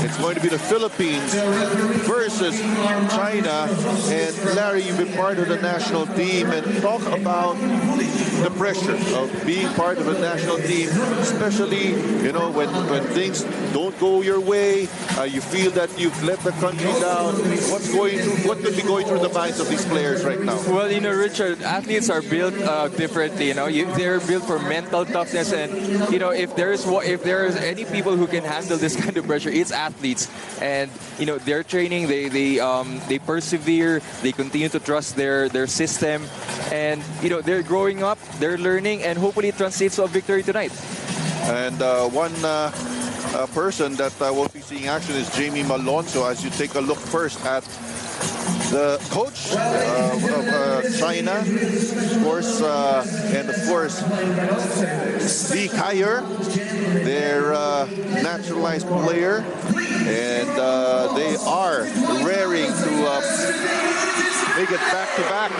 It's going to be the Philippines versus China. And Larry, you've been part of the national team, and talk about the pressure of being part of a national team, especially, you know, when things don't go your way, you feel that you've let the country down. What could be going through the minds of these players right now? Well, you know, Richard, athletes are built differently. You know, they're built for mental toughness, and you know, if there's any people who can handle this kind of pressure, it's athletes. And you know, they're training, they persevere, they continue to trust their system, and you know, they're growing up, they're learning, and hopefully it translates to a victory tonight. And one person that will be seeing action is Jamie Malonzo. As you take a look first at the coach of China, of course, and of course, Lee Kaier, their naturalized player, and they are raring to make it back-to-back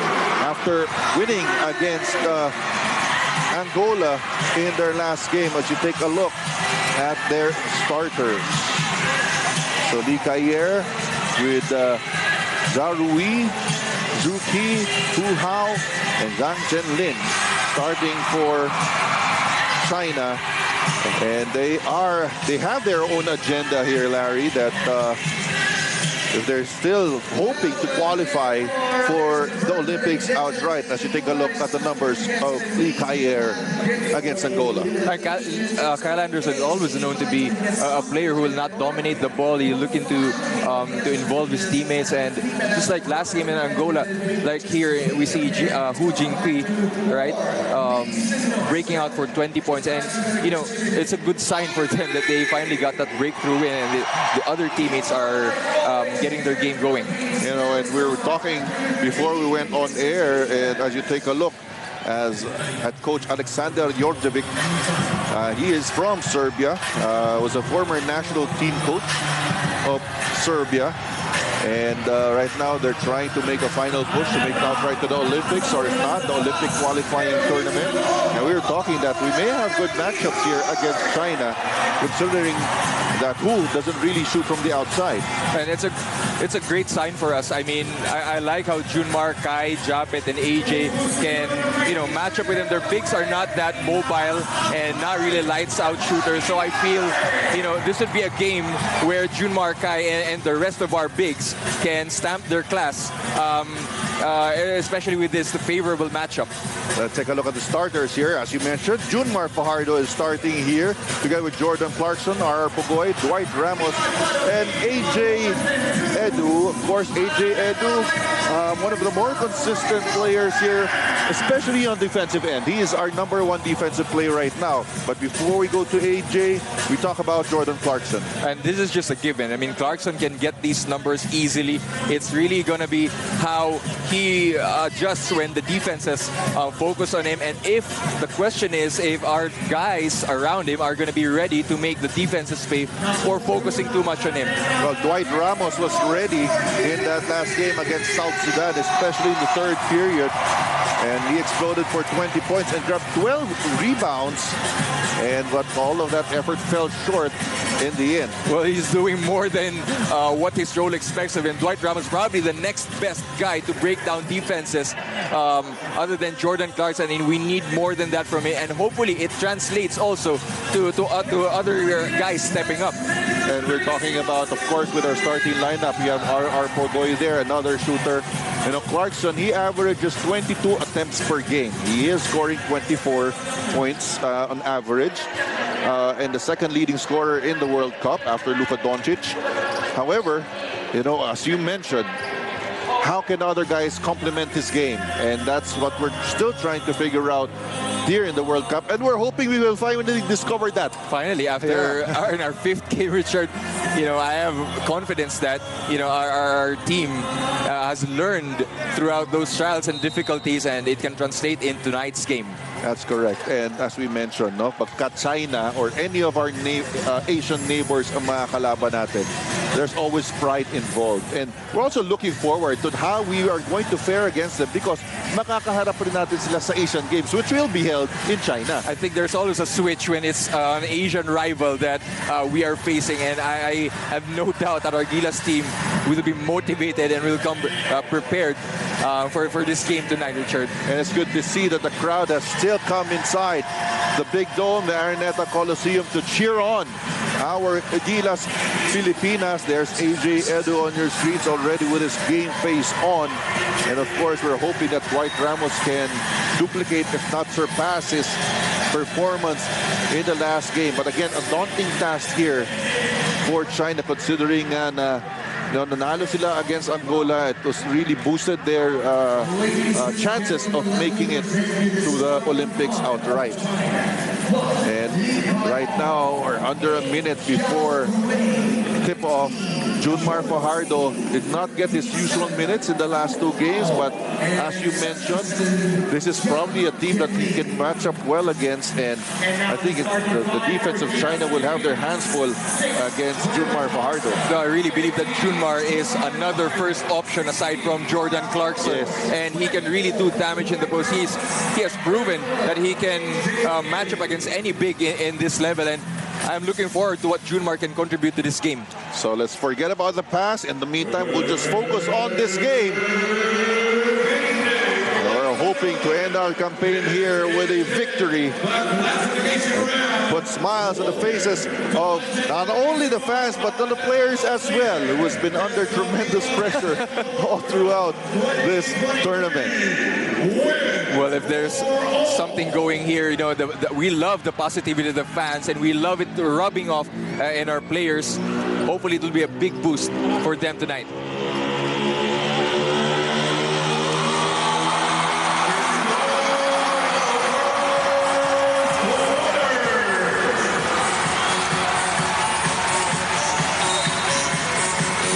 after winning against Angola in their last game. As you take a look at their starters, so Lee Kaier with Darui, Zuki, Hu Hao, and Zhang Zhenlin starting for China. And they have their own agenda here, Larry, that if they're still hoping to qualify for the Olympics outright, as you take a look at the numbers of Lee Kaier against Angola. Kyle Anderson is always known to be a player who will not dominate the ball. He's looking to involve his teammates, and just like last game in Angola, like here we see Hu Jingpei, right, breaking out for 20 points, and you know, it's a good sign for them that they finally got that breakthrough win, and the other teammates are getting their game going. You know, and we were talking before we went on air, and as you take a look at Coach Alexander Jorjevic, he is from Serbia, was a former national team coach of Serbia, and right now they're trying to make a final push to make it outright to the Olympics, or if not, the Olympic qualifying tournament. And we were talking that we may have good matchups here against China, considering that Hu doesn't really shoot from the outside. And it's a great sign for us. I mean, I like how Junmar, Kai, Japet, and AJ can, you know, match up with them. Their bigs are not that mobile and not really lights out shooters. So I feel, you know, this would be a game where Junmar, Kai, and the rest of our bigs can stamp their class, especially with this favorable matchup. Let's take a look at the starters here. As you mentioned, Junmar Fajardo is starting here together with Jordan Clarkson, R.R. Pugoy, Dwight Ramos, and AJ Edu. Of course, AJ Edu, one of the more consistent players here, especially on defensive end. He is our #1 defensive player right now. But before we go to AJ, we talk about Jordan Clarkson. And this is just a given. I mean, Clarkson can get these numbers easily. It's really going to be how he adjusts when the defenses focus on him. And if the question is if our guys around him are going to be ready to make the defenses pay for focusing too much on him. Well, Dwight Ramos was ready in that last game against South Sudan, especially in the third period. And he exploded for 20 points and grabbed 12 rebounds. But all of that effort fell short in the end. Well, he's doing more than what his role expects of him. Dwight Ramos is probably the next best guy to break down defenses other than Jordan Clarkson. I mean, we need more than that from him. And hopefully it translates also to other guys stepping up. And we're talking about, of course, with our starting lineup, we have R.R. Pugoy there, another shooter. You know, Clarkson, he averages 22 attempts per game. He is scoring 24 points on average. And the second leading scorer in the World Cup after Luka Doncic. However, you know, as you mentioned, how can other guys complement his game? And that's what we're still trying to figure out here in the World Cup. And we're hoping we will finally discover that. Finally, after our fifth game, Richard, you know, I have confidence that, you know, our team has learned throughout those trials and difficulties, and it can translate in tonight's game. That's correct. And as we mentioned, no, pagka China or any of our Asian neighbors ang mga kalaban natin, there's always pride involved. And we're also looking forward to how we are going to fare against them because makakaharap rin natin sila sa Asian Games, which will be held in China. I think there's always a switch when it's an Asian rival that we are facing. And I have no doubt that our GILAS team will be motivated and will come prepared for this game tonight, Richard. And it's good to see that the crowd has still come inside the big dome, the Araneta Coliseum, to cheer on our GILAS Pilipinas. There's AJ Edu on your screens already with his game face on. And of course, we're hoping that Dwight Ramos can duplicate, if not surpass, his performance in the last game. But again, a daunting task here for China, considering nanalo sila against Angola. It was really boosted their chances of making it to the Olympics outright. And right now, or under a minute before tip-off, Junmar Fajardo did not get his usual minutes in the last two games, but as you mentioned, this is probably a team that he can match up well against, and I think the defense of China will have their hands full against Junmar Fajardo. No, I really believe that Junmar is another first option aside from Jordan Clarkson, and he can really do damage in the post. He has proven that he can match up against any big in this level, and I'm looking forward to what Junmar can contribute to this game. So let's forget about the past. In the meantime, we'll just focus on this game. We're hoping to end our campaign here with a victory. Put smiles on the faces of not only the fans, but the players as well, who has been under tremendous pressure all throughout this tournament. Well, if there's something going here, you know, we love the positivity of the fans, and we love it rubbing off in our players. Hopefully, it will be a big boost for them tonight.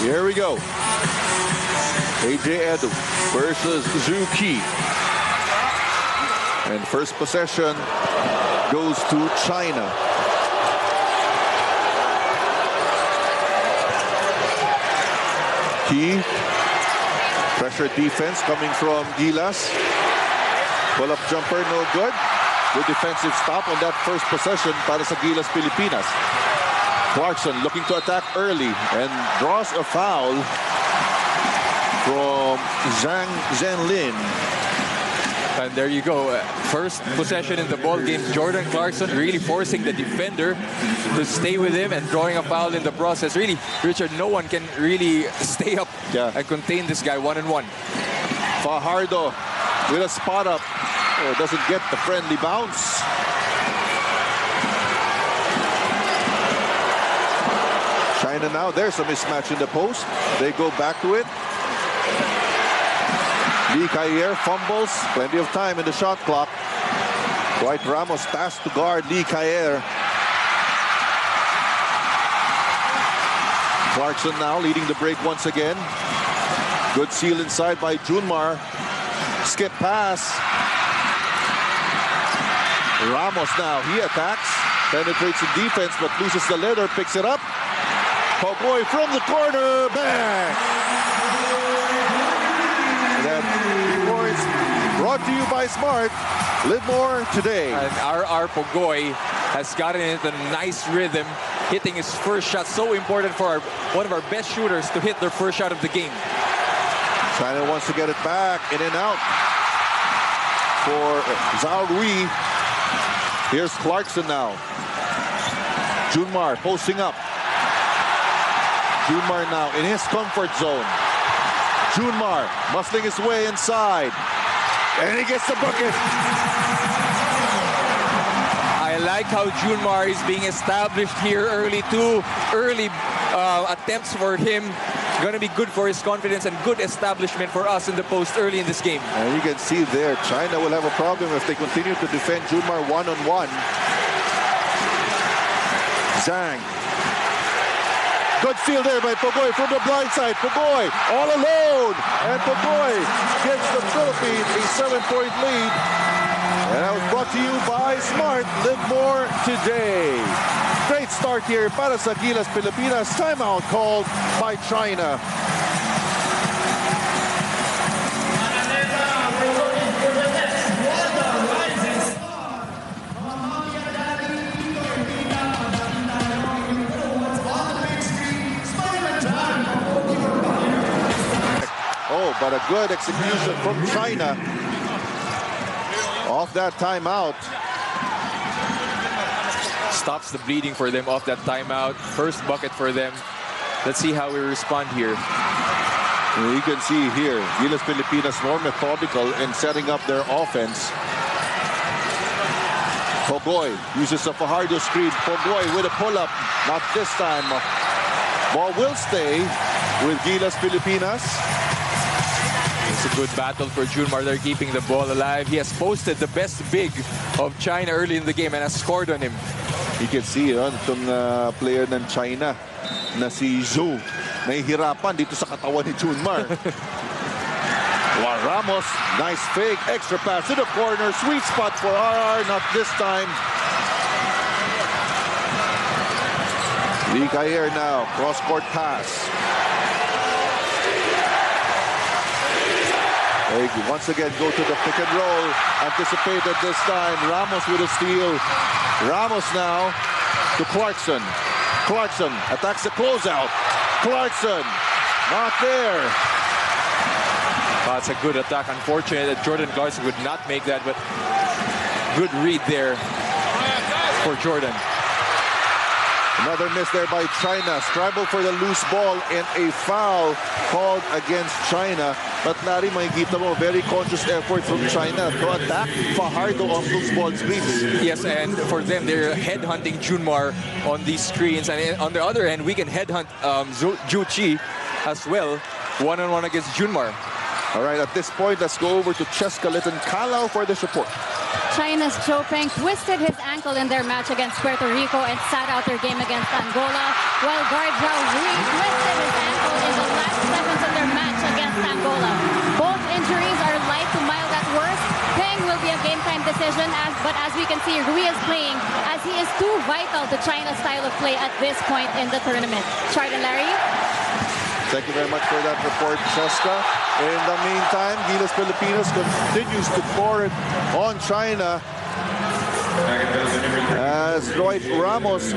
Here we go. AJ Edu versus Zhu Qi. And first possession goes to China. Qi, pressure defense coming from GILAS. Pull-up jumper, no good. Good defensive stop on that first possession para sa GILAS Pilipinas. Clarkson looking to attack early and draws a foul from Zhang Zhenlin. And there you go. First possession in the ball game. Jordan Clarkson really forcing the defender to stay with him and drawing a foul in the process. Really, Richard, no one can really stay up and contain this guy one-on-one. Fajardo with a spot up. Oh, doesn't get the friendly bounce. China now, there's a mismatch in the post. They go back to it. Lee Kaier fumbles. Plenty of time in the shot clock. Dwight Ramos pass to guard Lee Kaier. Clarkson now leading the break once again. Good seal inside by Junmar. Skip pass. Ramos now, he attacks. Penetrates the defense but loses the leather, picks it up. Pogoy from the corner, bang! That points brought to you by Smart. Live more today. And our Pogoy has gotten into a nice rhythm, hitting his first shot. So important for one of our best shooters to hit their first shot of the game. China wants to get it back, in and out for Zhao Rui. Here's Clarkson now. Junmar posting up. Junmar now in his comfort zone. Junmar muscling his way inside. And he gets the bucket. I like how Junmar is being established here early too. Early attempts for him. Going to be good for his confidence and good establishment for us in the post early in this game. And you can see there, China will have a problem if they continue to defend Junmar one-on-one. Zhang. Good steal there by Pogoy from the blind side. Pogoy all alone. And Pogoy gives the Philippines a 7-point lead. And that was brought to you by Smart. Live more today. Great start here para sa GILAS Pilipinas. Timeout called by China. Oh, but a good execution from China. Off that timeout. Stops the bleeding for them off that timeout. First bucket for them. Let's see how we respond here. You can see here, GILAS Pilipinas more methodical in setting up their offense. Pogoy uses a Fajardo screen. Pogoy with a pull-up. Not this time. Ball will stay with GILAS Pilipinas. It's a good battle for Junmar. They're keeping the ball alive. He has posted the best big of China early in the game and has scored on him. You can see itong player ng China na si Zhou. Nahihirapan dito sa katawan ni Junmar. Juan Ramos, nice fake, extra pass to the corner. Sweet spot for RR, not this time. Lee Kayer now, cross-court pass. They once again go to the pick and roll. Anticipated this time. Ramos with a steal. Ramos now to Clarkson. Clarkson attacks the closeout. Clarkson not there. It's a good attack. Unfortunate that Jordan Clarkson would not make that, but good read there for Jordan. Another miss there by China. Scramble for the loose ball and a foul called against China. But Larry, makikita mo, very conscious effort from China to attack Fajardo on those ball screens. Yes, and for them, they're headhunting Junmar on these screens. And on the other end, we can headhunt Zhu Qi as well, one-on-one against Junmar. All right, at this point, let's go over to Cheska Litton Calao for this report. China's Zhou Peng twisted his ankle in their match against Puerto Rico and sat out their game against Angola, while guard Zhao Rui twisted his ankle in the last seconds of their match against Angola. Both injuries are light to mild at worst. Peng will be a game-time decision, but as we can see, Rui is playing as he is too vital to China's style of play at this point in the tournament. Chard and Larry? Thank you very much for that report, Cheska. In the meantime, GILAS Pilipinas continues to pour it on China as Lloyd Ramos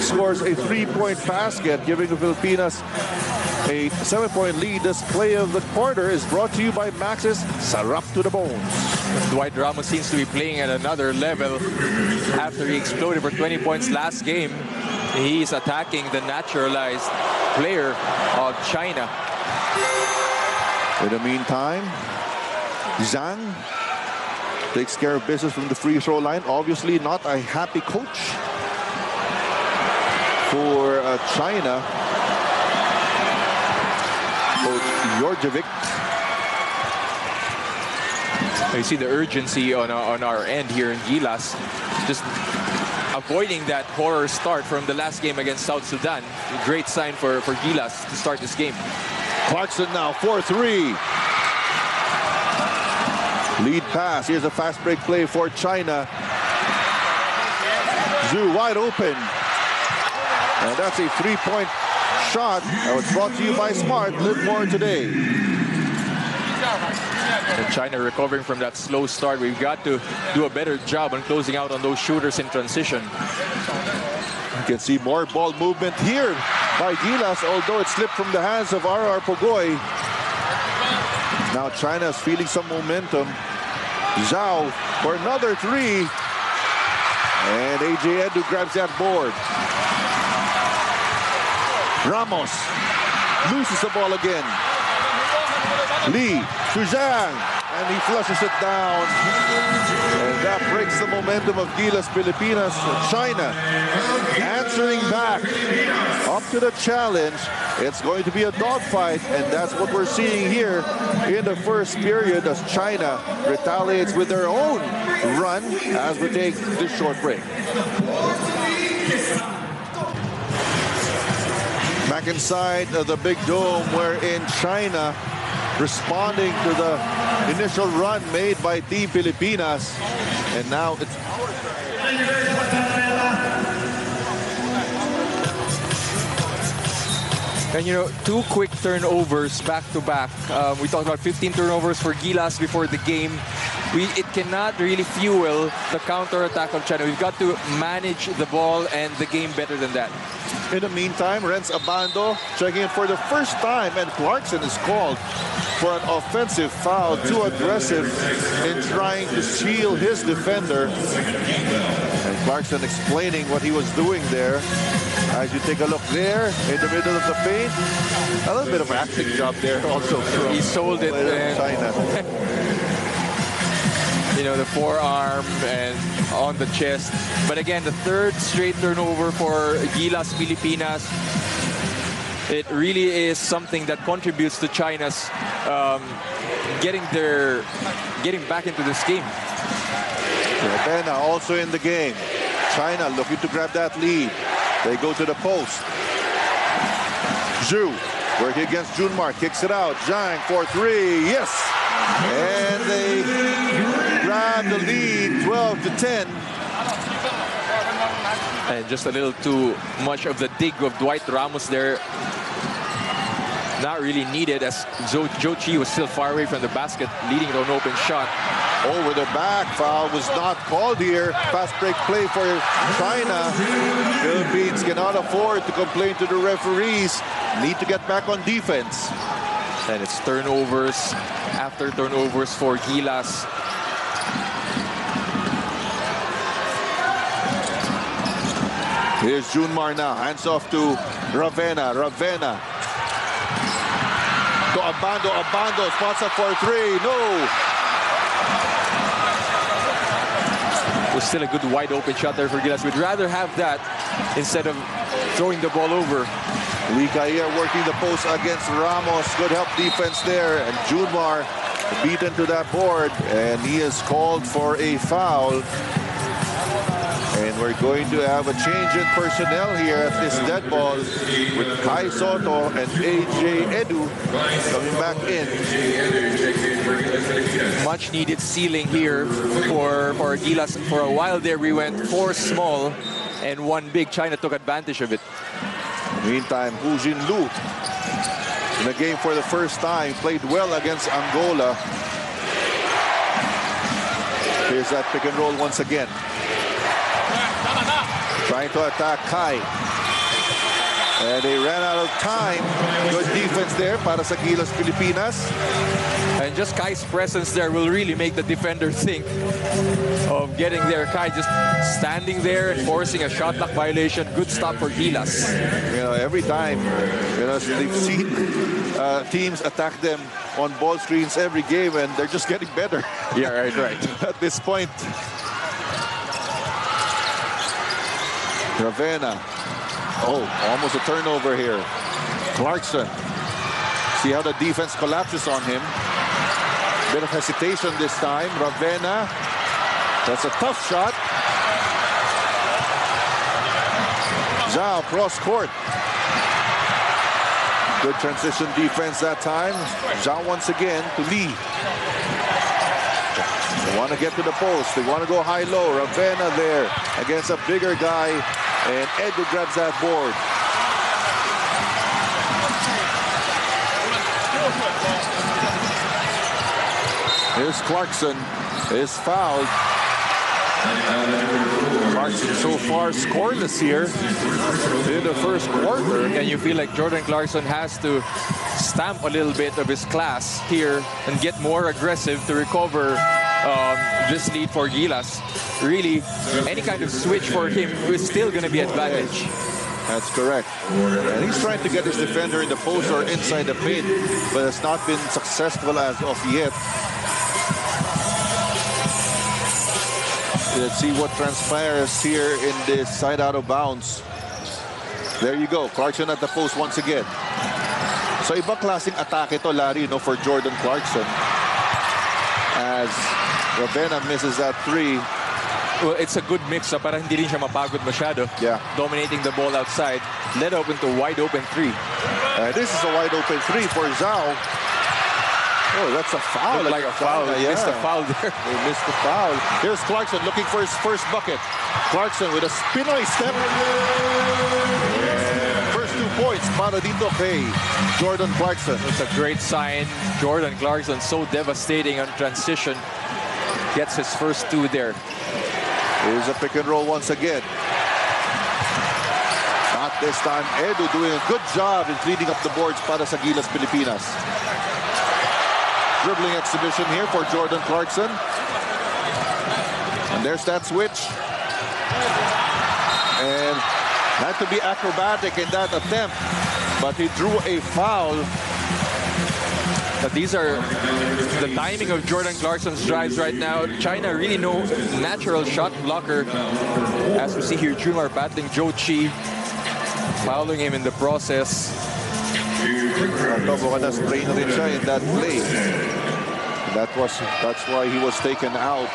scores a three-point basket, giving the Filipinas a 7-point lead. This play of the quarter is brought to you by Max's Sarap to the Bones. Dwight Ramos seems to be playing at another level after he exploded for 20 points last game. He's attacking the naturalized player of China. In the meantime, Zhang takes care of business from the free throw line. Obviously not a happy coach for China. Coach Georgievic. You see the urgency on our end here in GILAS. Just avoiding that horror start from the last game against South Sudan. A great sign for GILAS to start this game. Clarkson now, 4-3. Lead pass. Here's a fast break play for China. Zhu wide open. And that's a three-point shot. That was brought to you by Smart. Live more today. And China recovering from that slow start. We've got to do a better job on closing out on those shooters in transition. You can see more ball movement here by GILAS, although it slipped from the hands of RR Pogoy. Now China's feeling some momentum. Zhao for another three. And AJ Edu grabs that board. Ramos loses the ball again. Lee to Zhang, and he flushes it down. And that breaks the momentum of GILAS Pilipinas. China answering back up to the challenge. It's going to be a dogfight, and that's what we're seeing here in the first period as China retaliates with their own run as we take this short break. Back inside the big dome, where in China responding to the initial run made by Team Pilipinas. And now it's... And you know, 2 quick turnovers back to back. We talked about 15 turnovers for GILAS before the game. It cannot really fuel the counter-attack of China. We've got to manage the ball and the game better than that. In the meantime, Renz Abando checking in for the first time, and Clarkson is called for an offensive foul, too aggressive in trying to shield his defender. And Clarkson explaining what he was doing there. As you take a look there, in the middle of the paint, a little bit of acting job there also. He sold it. China. You know, the forearm and on the chest. But again, the 3rd straight turnover for GILAS Pilipinas. It really is something that contributes to China's getting back into this game. Ravena also in the game. China looking to grab that lead. They go to the post. Zhu working against Junmar, kicks it out. Zhang for 3, yes! And they grab the lead, 12-10. And just a little too much of the dig of Dwight Ramos there. Not really needed, as Zhou Qi was still far away from the basket, leading to an open shot. Over the back, foul was not called here. Fast break play for China. Philippines cannot afford to complain to the referees. Need to get back on defense. And it's turnovers after turnovers for GILAS. Here's Junmar now, hands off to Ravena. Ravena to Abando. Abando spots up for 3. No. It was still a good wide open shot there for GILAS. We'd rather have that instead of throwing the ball over. Lee Kair working the post against Ramos. Good help defense there. And Junmar beaten to that board. And he is called for a foul. And we're going to have a change in personnel here at this dead ball with Kai Soto and AJ Edu coming back in. Much needed ceiling here for GILAS. For a while there, we went 4 small and 1 big. China took advantage of it. Meantime, Hu Jinlu in the game for the first time, played well against Angola. Here's that pick and roll once again. Trying to attack Kai. And they ran out of time. Good defense there para sa GILAS Pilipinas. And just Kai's presence there will really make the defender think of getting there. Kai just standing there and forcing a shot clock violation. Good stop for GILAS. You know, every time, you know, they've seen teams attack them on ball screens every game, and they're just getting better. Yeah, right. At this point. Ravena. Oh, almost a turnover here. Clarkson. See how the defense collapses on him. Bit of hesitation this time. Ravena. That's a tough shot. Zhao cross court. Good transition defense that time. Zhao once again to Lee. They want to get to the post. They want to go high-low. Ravena there against a bigger guy. And Edu grabs that board. Here's Clarkson. Is fouled. Clarkson so far scoreless here in the first quarter. And you feel like Jordan Clarkson has to stamp a little bit of his class here and get more aggressive to recover this lead for GILAS. Really, any kind of switch for him is still going to be advantage. That's correct. And he's trying to get his defender in the post or inside the paint, but it's not been successful as of yet. Let's see what transpires here in this side out of bounds. There you go. Clarkson at the post once again. So ibang klaseng atake to, Larry, no, for Jordan Clarkson. As Ravena misses that 3. Well, it's a good mix up para hindi rin siya mapagod masyado. Yeah. Dominating the ball outside. Led open to wide open 3. This is a wide open 3 for Zhao. Oh, that's a foul. Looked like a foul. Yeah. Missed a foul there. They missed the foul. Here's Clarkson looking for his first bucket. Clarkson with a Pinoy step. First 2 points para dito kay Jordan Clarkson. It's a great sign. Jordan Clarkson, so devastating on transition. Gets his first 2 there. Here's a pick and roll once again. Not this time. Edu doing a good job in cleaning up the boards para sa Gilas Pilipinas. Dribbling exhibition here for Jordan Clarkson. And there's that switch. And had to be acrobatic in that attempt, but he drew a foul. But these are the timing of Jordan Clarkson's drives right now. China really no natural shot blocker. As we see here, Jumar battling Joe Chi, fouling him in the process. Sprain na rin siya in that play. That's why he was taken out.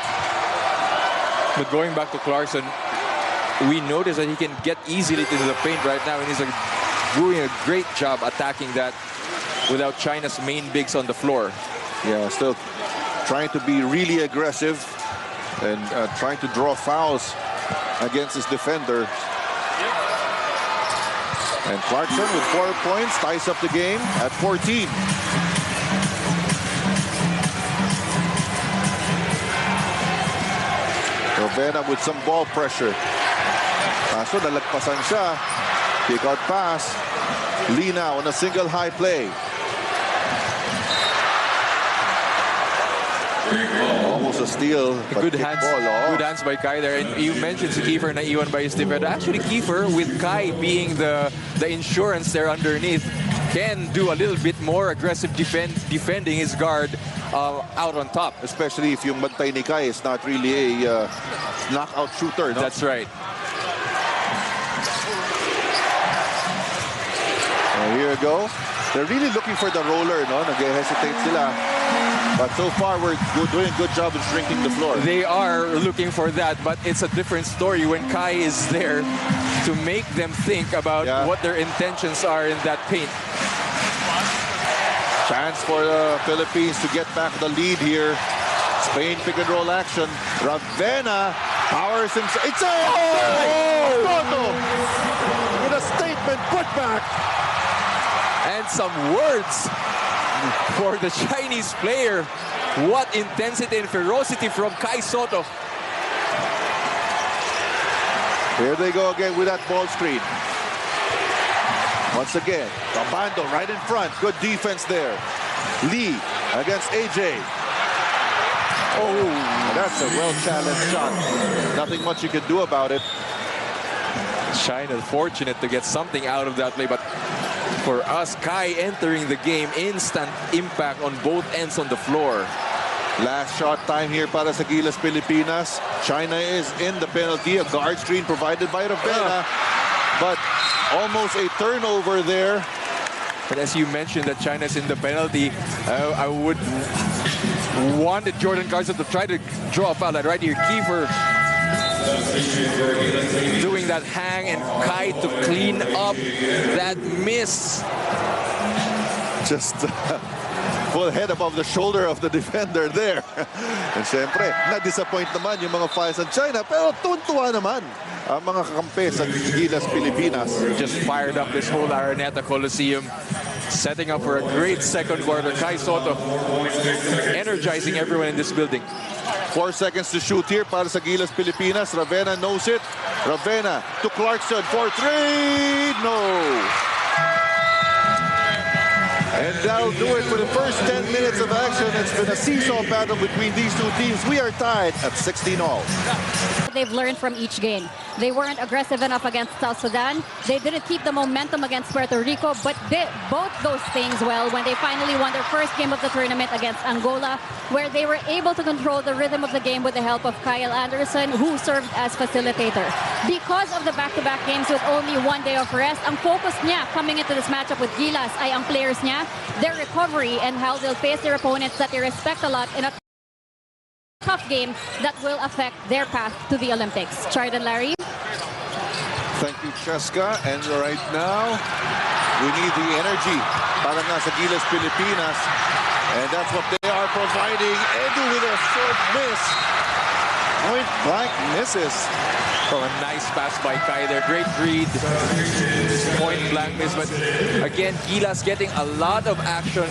But going back to Clarkson, we notice that he can get easily to the paint right now, and he's doing a great job attacking that without China's main bigs on the floor. Yeah, still trying to be really aggressive and trying to draw fouls against his defender. And Clarkson with 4 points ties up the game at 14. Rovena with some ball pressure. Kaso nalagpasan siya. Kick out pass. Lee now on a single high play. Almost a steal. Good hands, good hands by Kai there. And you mentioned si Kiefer na iwan by his defender. Actually, Kiefer, with Kai being the insurance there underneath, can do a little bit more aggressive defending his guard out on top. Especially if yung bantay ni Kai is not really a knockout shooter. No? That's right. Here we go. They're really looking for the roller, no? Nag-hesitate sila. But so far, we're doing a good job of shrinking the floor. They are looking for that, but it's a different story when Kai is there to make them think about what their intentions are in that paint. Chance for the Philippines to get back the lead here. Spain pick and roll action. Ravena powers himself. It's a with a statement putback. And some words for the Chinese player. What intensity and ferocity from Kai Soto. Here they go again with that ball screen. Once again, Capando right in front. Good defense there. Lee against AJ. Oh, that's a well-challenged shot. Nothing much you can do about it. China fortunate to get something out of that play, but for us, Kai entering the game, instant impact on both ends on the floor. Last shot time here para sa Gilas Pilipinas. China is in the penalty. A guard screen provided by Ravena. But almost a turnover there. But as you mentioned that China's in the penalty, I would want Jordan Clarkson to try to draw a foul. Right here, Kiefer doing that hang and Kai to clean up that miss. Just full head above the shoulder of the defender there. And syempre, na-disappoint naman yung mga fans ng China, pero tuntua naman ang mga kakampi sa Gilas Pilipinas. Just fired up this whole Araneta Coliseum, setting up for a great second quarter. Kai Soto energizing everyone in this building. 4 seconds to shoot here para sa Gilas Pilipinas. Ravena knows it. Ravena to Clarkson for 3. No. And that'll do it for the first 10 minutes of action. It's been a seesaw battle between these two teams. We are tied at 16-all. They've learned from each game. They weren't aggressive enough against South Sudan. They didn't keep the momentum against Puerto Rico, but did both those things well when they finally won their first game of the tournament against Angola, where they were able to control the rhythm of the game with the help of Kyle Anderson, who served as facilitator. Because of the back-to-back games with only 1 day of rest, ang focus niya coming into this matchup with Gilas ay ang players niya, their recovery, and how they'll face their opponents that they respect a lot in a tough game that will affect their path to the Olympics. Chard and Larry. Thank you, Cheska. And right now, We need the energy. Para nga sa GILAS Pilipinas. And that's what they are providing. Edu with a short miss. Point blank misses. Oh, a nice pass by Kai there. Great read. Point blank miss. But again, GILAS getting a lot of action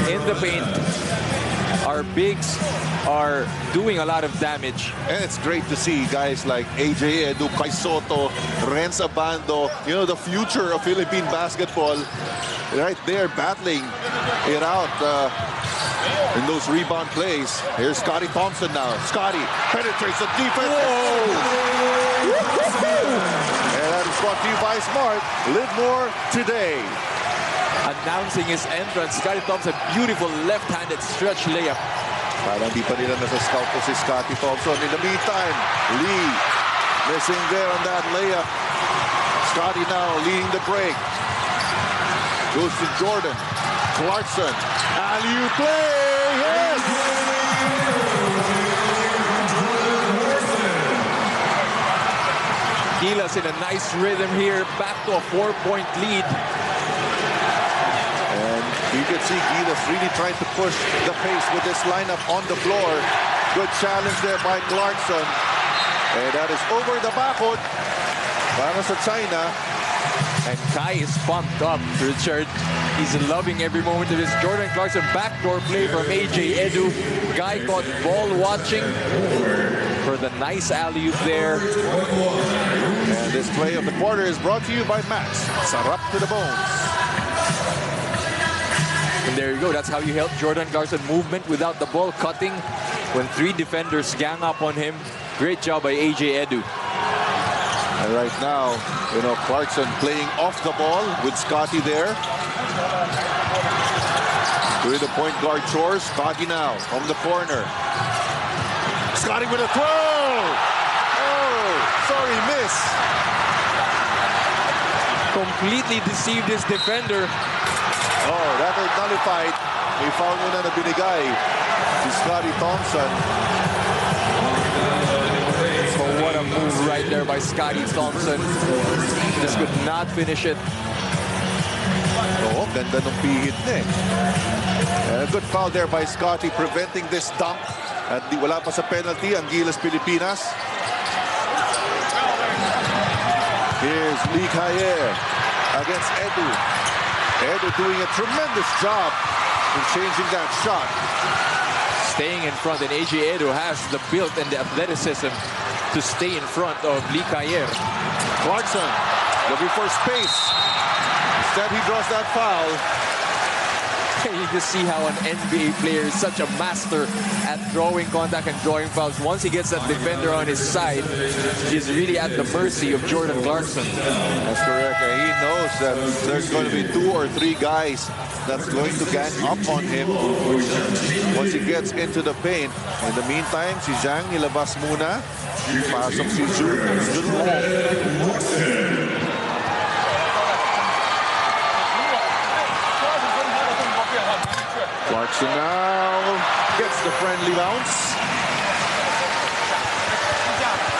in the paint. Our bigs are doing a lot of damage. And it's great to see guys like AJ Edu, Kai Soto, Renz Abando, you know, the future of Philippine basketball, right there battling it out in those rebound plays. Here's Scotty Thompson now. Scotty penetrates the defense. And that is brought to you by Smart. Live more today. Announcing his entrance, Scotty Thompson, beautiful left-handed stretch layup. Parang di pa nila nasa-scout po si Scotty Thompson. In the meantime, Lee missing there on that layup. Scotty now leading the break. Goes to Jordan. Clarkson. Alley-oop play. Yes! GILAS in a nice rhythm here. Back to a 4-point lead. And you can see GILAS really trying to push the pace with this lineup on the floor. Good challenge there by Clarkson. And that is over the backcourt. Para sa China. And Kai is pumped up, Richard. He's loving every moment of this. Jordan Clarkson backdoor play from AJ Edu. Guy caught ball watching for the nice alley-oop there. And this play of the quarter is brought to you by Max. Sarap to the bones. And there you go. That's how you help Jordan Clarkson. Movement without the ball, cutting when 3 defenders gang up on him. Great job by AJ Edu. And right now, you know, Clarkson playing off the ball with Scotty there. Doing the point guard chores. Scotty now from the corner. Scotty with a throw! Oh, sorry, miss. Completely deceived his defender. Oh, that is nullified. May foul muna na binigay si Scotty Thompson. So what a move right there by Scotty Thompson. Just could not finish it. Oh, ganda nung pihit na eh. And a good foul there by Scotty preventing this dunk. At di wala pa sa penalty ang GILAS Pilipinas. Here's Lee Kayer against Edu. Edu doing a tremendous job in changing that shot. Staying in front, and AJ Edu has the build and the athleticism to stay in front of Lee Kayer. Clarkson looking for space. Instead, he draws that foul. You can see how an NBA player is such a master at drawing contact and drawing fouls. Once he gets that defender on his side, he's really at the mercy of Jordan Clarkson. That's correct. He knows that there's going to be 2 or 3 guys that's going to gang up on him once he gets into the paint. In the meantime, si Zhang nilabas muna. Pasok si Jun. Clarkson now gets the friendly bounce.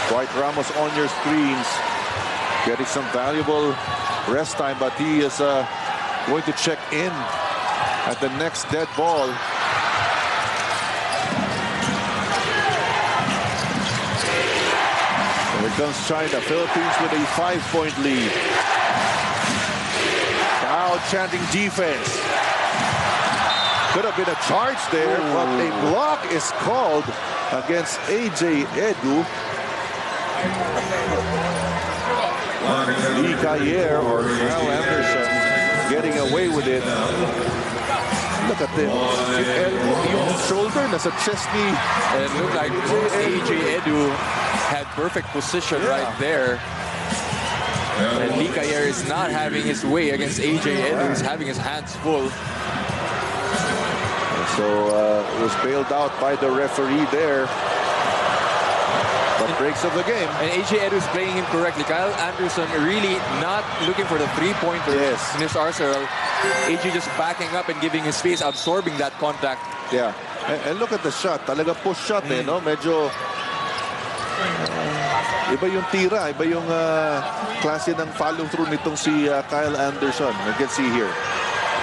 Dwight Ramos on your screens, getting some valuable rest time, but he is going to check in at the next dead ball. Here comes China. Philippines with a 5-point lead. Now chanting defense. Could have been a charge there, but a block is called against AJ Edu. Lee Kayer or Al Anderson getting away with it. Look at this. Yung shoulder nasa chest ni. And it looked like AJ Edu had perfect position right there. And Lee Kayer is not having his way against AJ Edu. He's having his hands full. So it was bailed out by the referee there. But breaks of the game. And AJ Edu is playing him correctly. Kyle Anderson really not looking for the 3-pointer in his arsenal. AJ just backing up and giving his space, absorbing that contact. Yeah. And look at the shot. Talaga push shot no? Medyo Iba yung tira, iba yung klase ng follow-through nitong si Kyle Anderson. You can see here.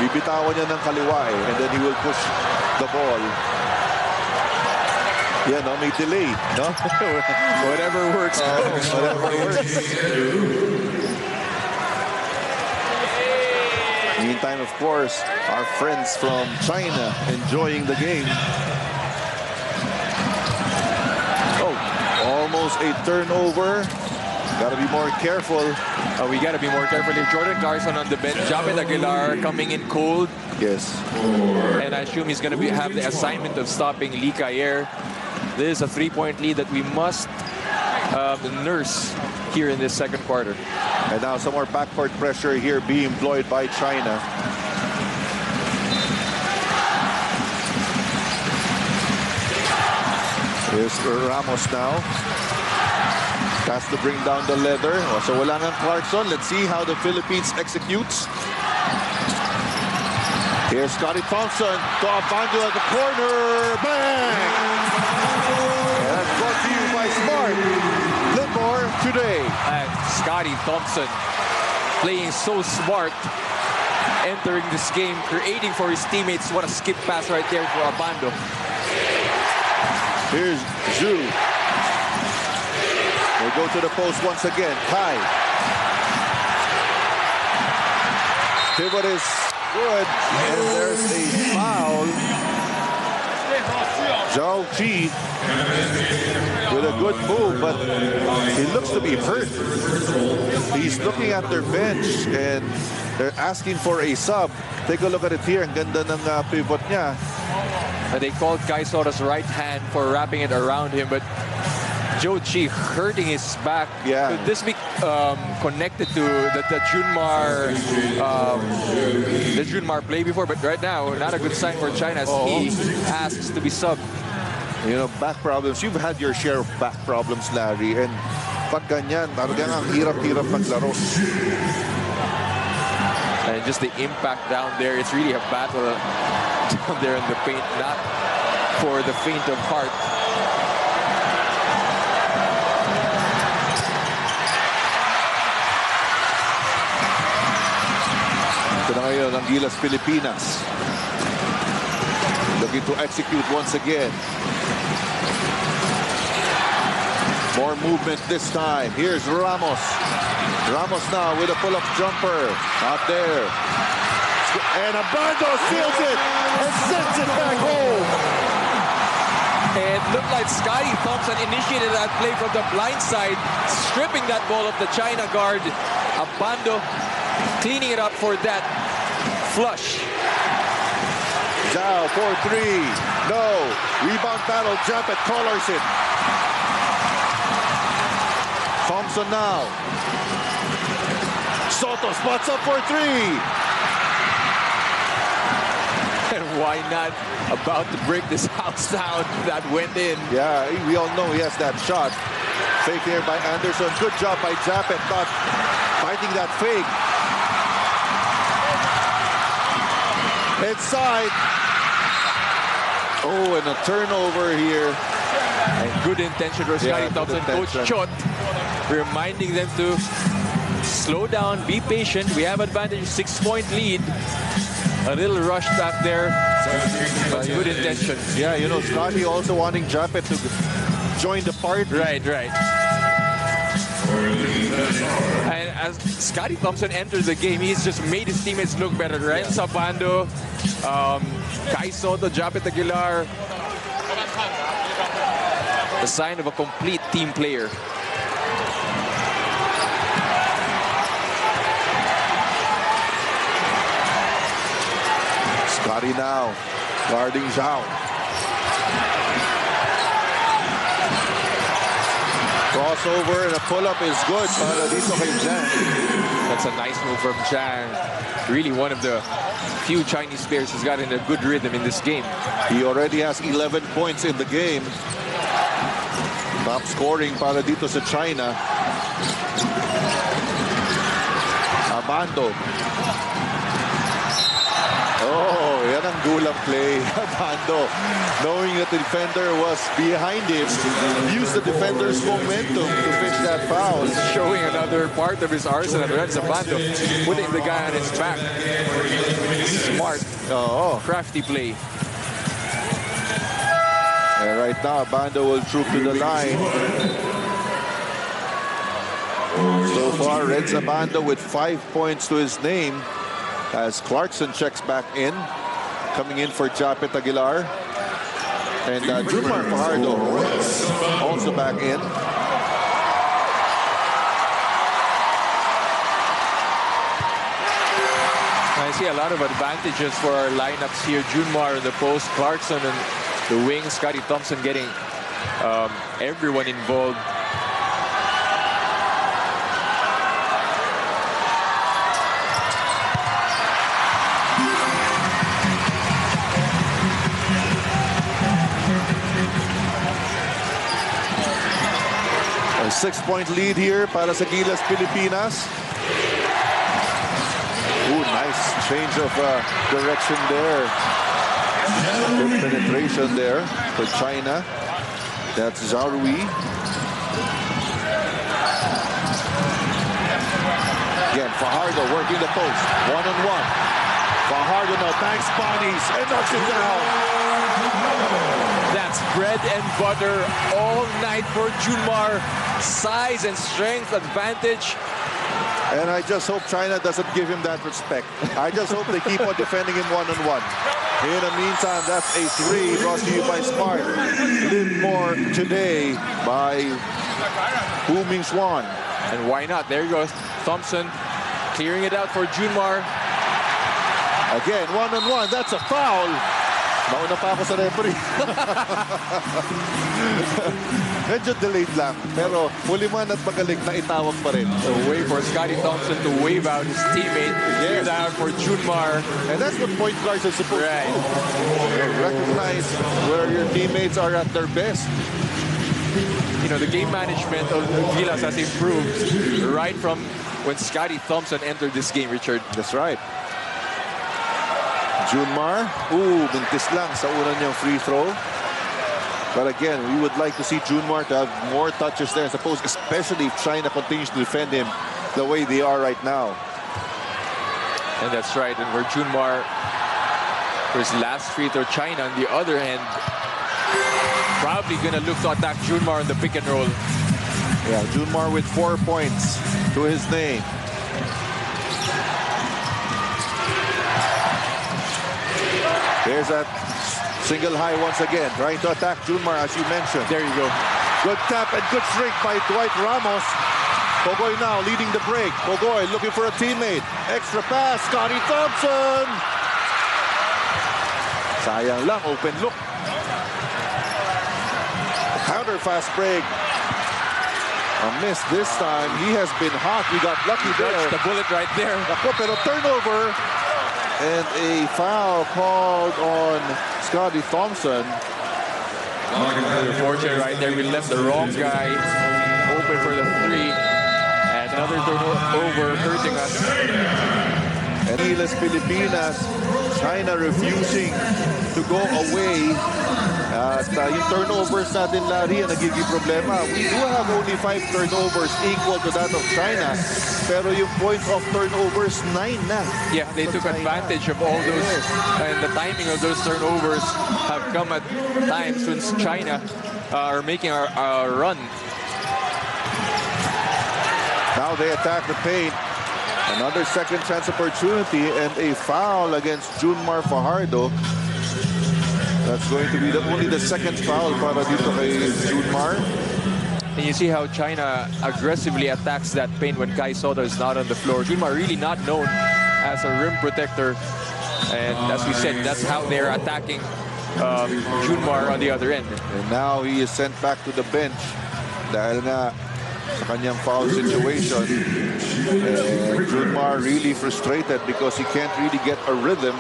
Bibitawan niya ng kaliwa and then he will push the ball. Yeah, no, may delay, no? Whatever works. Whatever works. Meantime, of course, our friends from China enjoying the game. Oh, almost a turnover. Got to be more careful. We got to be more careful. Jordan Garson on the bench. Japet Aguilar coming in cold. Yes. And I assume he's going to have the assignment of stopping Lee Kayer. This is a 3-point lead that we must nurse here in this second quarter. And now some more backcourt pressure here being employed by China. Here's Ramos now. Has to bring down the leather. So wala nang Clarkson. Let's see how the Philippines executes. Here's Scotty Thompson to Abando at the corner. Bang! And that's brought to you by Smart. Live more today. And Scotty Thompson playing so smart, entering this game, creating for his teammates. What a skip pass right there for Abando. Here's Zhu. They go to the post once again. Kai. Pivot is good. And there's a foul. Zhao Qi with a good move, but he looks to be hurt. He's looking at their bench and they're asking for a sub. Take a look at it here. Ang ganda ng pivot niya. They called Kai Soto's right hand for wrapping it around him, but Zhou Qi hurting his back. Yeah. Could this be connected to the Junmar play before? But right now, not a good sign for China as he asks to be subbed. You know, back problems. You've had your share of back problems, Larry. And pag ganyan, talagang ang hirap-hirap maglaro. And just the impact down there, it's really a battle down there in the paint, not for the faint of heart. Ito na ngayon ang GILAS Pilipinas. Looking to execute once again. More movement this time. Here's Ramos. Ramos now with a pull-up jumper. Out there. And Abando steals it and sends it back home. It looked like Scotty Thompson initiated that play from the blind side, stripping that ball of the China guard. Abando cleaning it up for that flush. Zhao for three. No. Rebound battle. Japet collars it. Thompson now. Soto spots up for three. And why not? About to break this house down. That went in. Yeah, we all know he has that shot. Fake there by Anderson. Good job by Japet, not fighting that fake. Inside. Oh, and a turnover here. And good intention for Scotty Thompson. Coach Chot reminding them to slow down, be patient. We have advantage, 6-point lead. A little rushed back there, but good intention. Yeah, you know, Scotty also wanting Japet to join the party. Right. And as Scotty Thompson entered the game, he's just made his teammates look better. Right? Yeah. Sabando, Kai Soto, Japet Aguilar. The sign of a complete team player. Scotty now guarding Zhao. Crossover and a pull-up is good. Para dito kay Zhang. That's a nice move from Zhang. Really one of the few Chinese players who's gotten a good rhythm in this game. He already has 11 points in the game. Top scoring para dito sa China. Abando. Oh, yan ang gulang play. Bando, knowing that the defender was behind him, used the defender's momentum to fix that foul. Showing another part of his arsenal. Renza Bando putting the guy on his back. Smart, crafty play. And right now, Bando will troop to the line. So far, Renza Bando with 5 points to his name as Clarkson checks back in. Coming in for Japet Aguilar. And Jumar Fajardo also back in. I see a lot of advantages for our lineups here. Junmar in the post, Clarkson and the wing, Scotty Thompson getting everyone involved. A 6-point lead here para sa GILAS Pilipinas. Ooh, nice change of direction there. Good penetration there for China. That's Zarui. Again, Fajardo working the post. One-on-one. Fajardo now banks bodies and knocks it down. That's bread and butter all night for Junmar. Size and strength advantage. And I just hope China doesn't give him that respect. I just hope they keep on defending him one-on-one. In the meantime, that's a 3 brought to you by Smart. Live more today by Hu Ming Swan. And why not? There he goes. Thompson clearing it out for Junmar. Again, one-on-one. That's a foul. Mauna pa ako sa referee. Medyo delayed lang. Pero muli man at magaling na itawag pa rin. So wait for Scotty Thompson to wave out his teammate. Clear that out for Junmar. And that's what point guards are supposed to do. Recognize where your teammates are at their best. You know, the game management of GILAS has improved right from when Scotty Thompson entered this game, Richard. That's right. Junmar, mintis lang sa una niyang free throw. But again, we would like to see Junmar to have more touches there, I suppose, especially if China continues to defend him the way they are right now. And that's right. And where Junmar, for his last free throw, China on the other hand, probably going to look to attack Junmar on the pick and roll. Yeah, Junmar with 4 points to his name. There's that single high once again, trying to attack Junmar, as you mentioned. There you go. Good tap and good streak by Dwight Ramos. Pogoy now leading the break. Pogoy looking for a teammate. Extra pass, Scotty Thompson. Sayang lang, open look. Counter fast break. A miss this time. He has been hot. We got lucky there. The bullet right there. Pero turnover. And a foul called on Scotty Thompson. Unfortunate right there. We left the wrong guy open for the 3. And another turnover hurting us. And GILAS Pilipinas, China refusing to go away. At yung turnovers natin, Larry, ang nagiging problema. We do have only 5 turnovers equal to that of China. Pero yung points of turnovers, 9 na. Yeah, they took advantage of all those. And the timing of those turnovers have come at times when China are making a run. Now they attack the paint. Another second chance opportunity and a foul against Junmar Fajardo. That's going to be only the second foul para dito kay Junmar. And you see how China aggressively attacks that paint when Kai Soto is not on the floor. Junmar really not known as a rim protector. And as we said, that's how they're attacking Junmar on the other end. And now he is sent back to the bench dahil nga sa kanyang foul situation. And Junmar really frustrated because he can't really get a rhythm.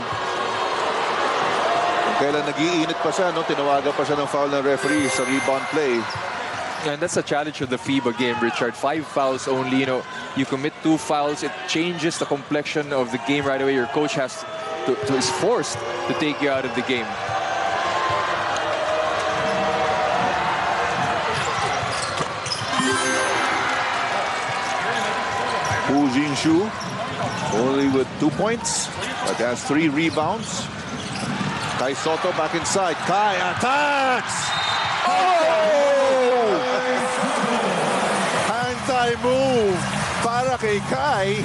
Kailan nag-iinit pa siya, no? Tinawagan pa siya ng foul ng referee sa rebound play. And that's a challenge of the FIBA game, Richard. 5 fouls only. You know, you commit 2 fouls, it changes the complexion of the game right away. Your coach is forced to take you out of the game. Hu Jingshu only with 2 points, but has 3 rebounds. Kai Soto back inside. Kai attacks! Oh! Hang time move para kay Kai.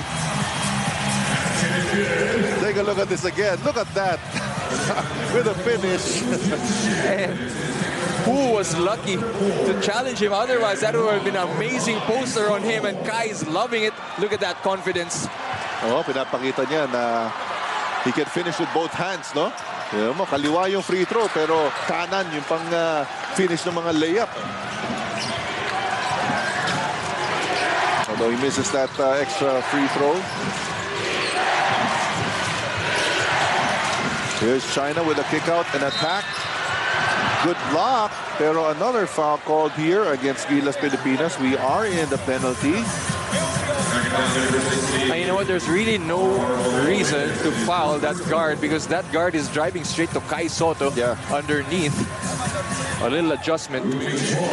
Take a look at this again. Look at that. With a finish. And Hu was lucky to challenge him. Otherwise, that would have been an amazing poster on him. And Kai is loving it. Look at that confidence. Oh, pinapakita niya na he can finish with both hands, no? Mo, kaliwa yung free throw, pero kanan yung pang finish ng mga layup. Although he misses that extra free throw. Here's China with a kick out and attack. Good block, pero another foul called here against GILAS Pilipinas. We are in the penalty. And you know what? There's really no reason to foul that guard because that guard is driving straight to Kai Soto underneath. A little adjustment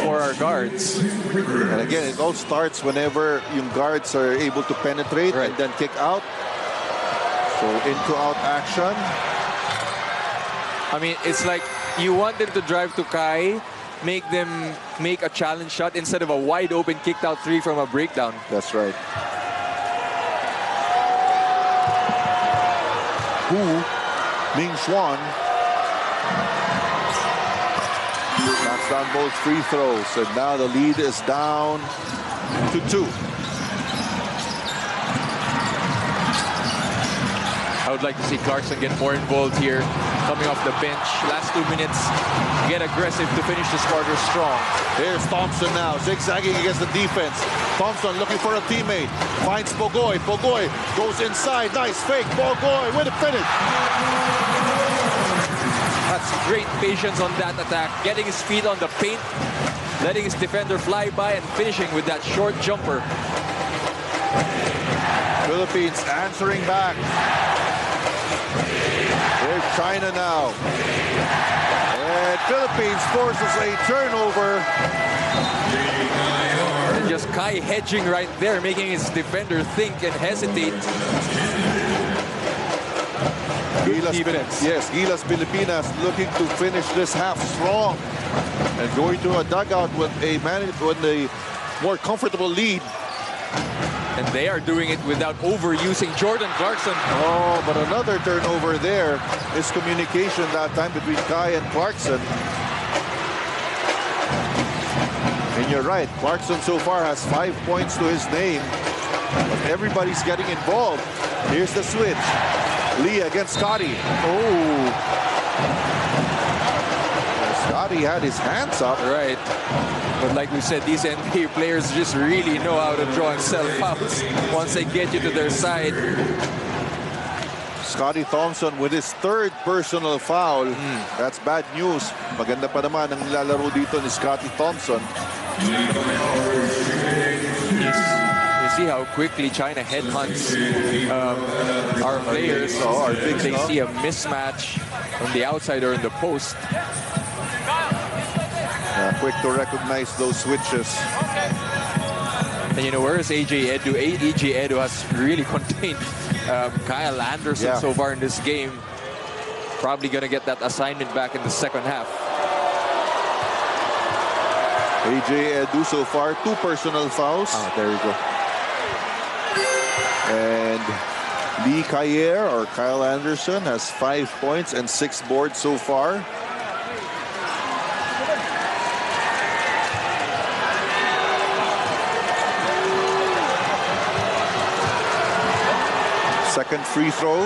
for our guards. And again, it all starts whenever yung guards are able to penetrate and then kick out. So into-out action. I mean, it's like you want them to drive to Kai, make them make a challenge shot instead of a wide open kicked out 3 from a breakdown. That's right. Hu Ming Xuan knocks down both free throws, and now the lead is down to 2. I would like to see Clarkson get more involved here, coming off the bench. Last 2 minutes, get aggressive to finish this quarter strong. Here's Thompson now, zigzagging against the defense. Thompson looking for a teammate. Finds Pogoy. Pogoy goes inside. Nice fake. Pogoy with a finish. That's great patience on that attack. Getting his feet on the paint, letting his defender fly by, and finishing with that short jumper. Philippines answering back. There's China now. And Philippines forces a turnover. And just Kai hedging right there, making his defender think and hesitate. GILAS Pilipinas looking to finish this half strong and going to a dugout with a more comfortable lead. And they are doing it without overusing Jordan Clarkson. Oh, but another turnover there. Miscommunication that time between Kai and Clarkson. And you're right, Clarkson so far has 5 points to his name. But everybody's getting involved. Here's the switch. Lee against Scotty. Oh. Scotty had his hands up. Right. But like we said, these NBA players just really know how to draw and sell fouls once they get you to their side. Scotty Thompson with his 3rd personal foul. That's bad news. Maganda pa naman ang nilalaro dito ni Scotty Thompson. You see how quickly China headhunts our players. They see a mismatch on the outside or in the post. Quick to recognize those switches. And you know, where's AJ Edu? AJ Edu has really contained Kyle Anderson so far in this game. Probably going to get that assignment back in the second half. AJ Edu so far, 2 personal fouls. There you go. And Lee Kayer or Kyle Anderson has 5 points and 6 boards so far. Second free throw.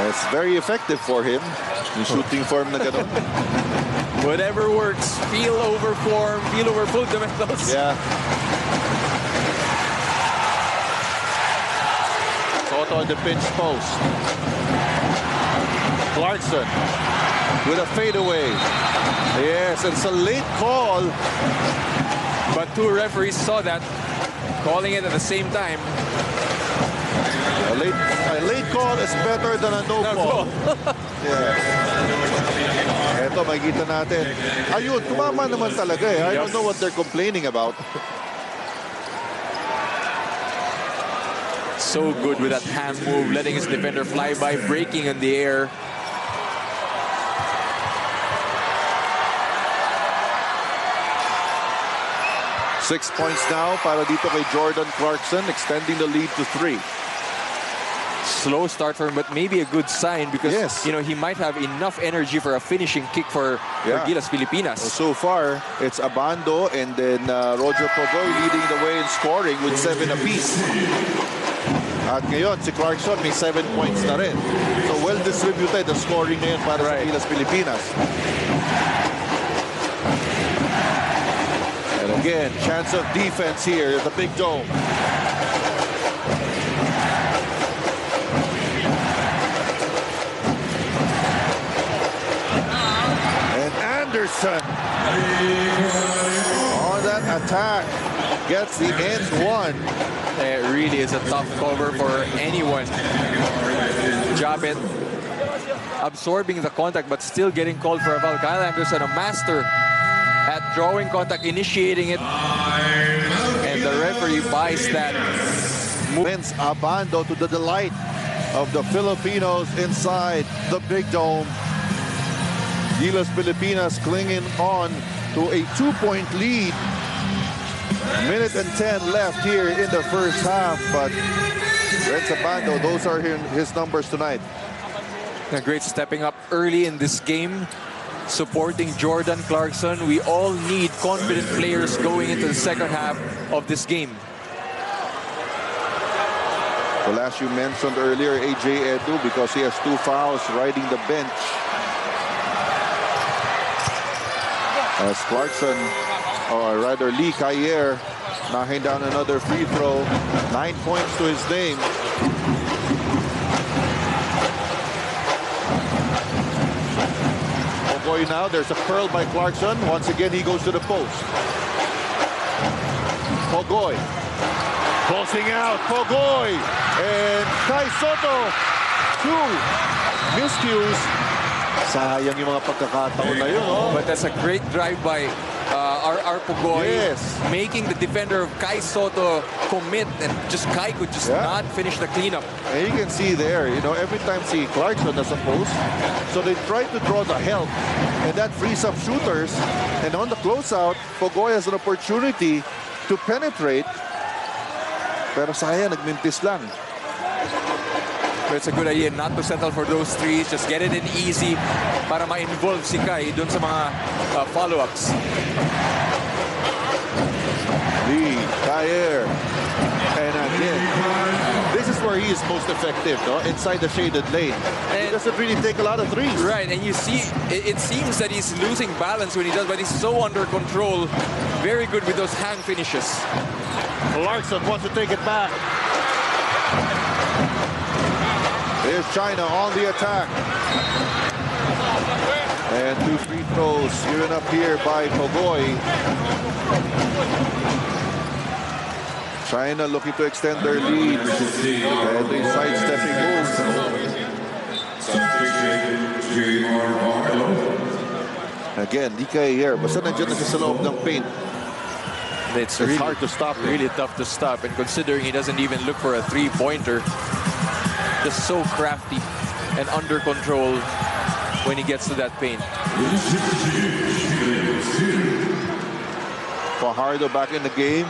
It's very effective for him. Yung shooting form na ganun. Whatever works. Feel over form, feel over fundamentals. Yeah. Soto on the pinch post. Clarkson with a fadeaway. Yes, it's a late call. But 2 referees saw that, calling it at the same time. A late call is better than a no call. Eto, makikita natin. Ayun, tumama naman talaga eh. I don't know what they're complaining about. so good with that hand move, letting his defender fly by, breaking in the air. Six points now para dito kay Jordan Clarkson, extending the lead to 3. Slow start for him, but maybe a good sign because Yes. you know, he might have enough energy for a finishing kick for GILAS Pilipinas. So far, it's Abando and then Roger Pogoy leading the way in scoring with 7 apiece. At ngayon, si Clarkson may 7 points na rin. So well distributed the scoring ngayon para sa GILAS Pilipinas. And again, chance of defense here at the big dome. Anderson on that attack gets the end one. It really is a tough cover for anyone. Jabet absorbing the contact but still getting called for a foul. Kyle Anderson, a master at drawing contact, initiating it, and the referee buys that. Wins Abando to the delight of the Filipinos inside the big dome. GILAS Pilipinas clinging on to a 2-point lead. Minute and 10 left here in the first half, but Renz Abando, those are his numbers tonight. A great stepping up early in this game, supporting Jordan Clarkson. We all need confident players going into the second half of this game. Well, as you mentioned earlier, AJ Edu, because he has 2 fouls riding the bench. As Clarkson, or rather Lee Cayer, knocking down another free throw. 9 points to his name. Pogoy now, there's a curl by Clarkson. Once again, he goes to the post. Pogoy. Closing out, Pogoy. And Kai Soto. 2 miscues. Sayang yung mga pagkakataon na yun, oh. But that's a great drive by our Pogoy. Yes. Making the defender of Kai Soto commit, and just Kai could just not finish the cleanup. And you can see there, you know, every time see Clarkson as a post, so they try to draw the help, and that frees up shooters. And on the closeout, Pogoy has an opportunity to penetrate. Pero sayang, nagmintis lang. But it's a good idea not to settle for those threes. Just get it in easy para ma-involve si Kai dun sa mga follow-ups. Lee Cayer. And again, this is where he is most effective, no? Inside the shaded lane. He doesn't really take a lot of threes. Right, and you see, it seems that he's losing balance when he does, but he's so under control. Very good with those hand finishes. Clarkson wants to take it back. Here's China on the attack. And 2 free throws given up here by Pogoy. China looking to extend their lead. And a sidestepping move. Again, di kaya basta nandiyan na siya sa loob ng paint. It's really hard to stop. Really tough to stop. And considering he doesn't even look for a 3-pointer, just so crafty and under control when he gets to that paint. Fajardo back in the game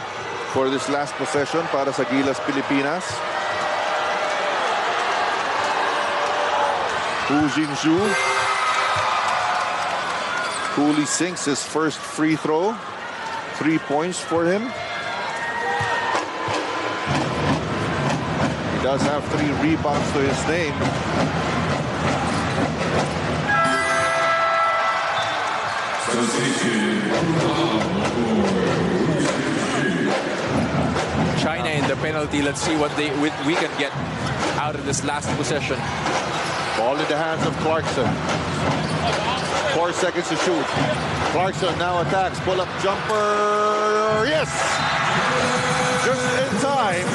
for this last possession para sa GILAS Pilipinas. Hu Jinzhu. Cooley sinks his first free throw. 3 points for him. He does have 3 rebounds to his name. China in the penalty. Let's see what we can get out of this last possession. Ball in the hands of Clarkson. 4 seconds to shoot. Clarkson now attacks. Pull-up jumper. Yes! Just in time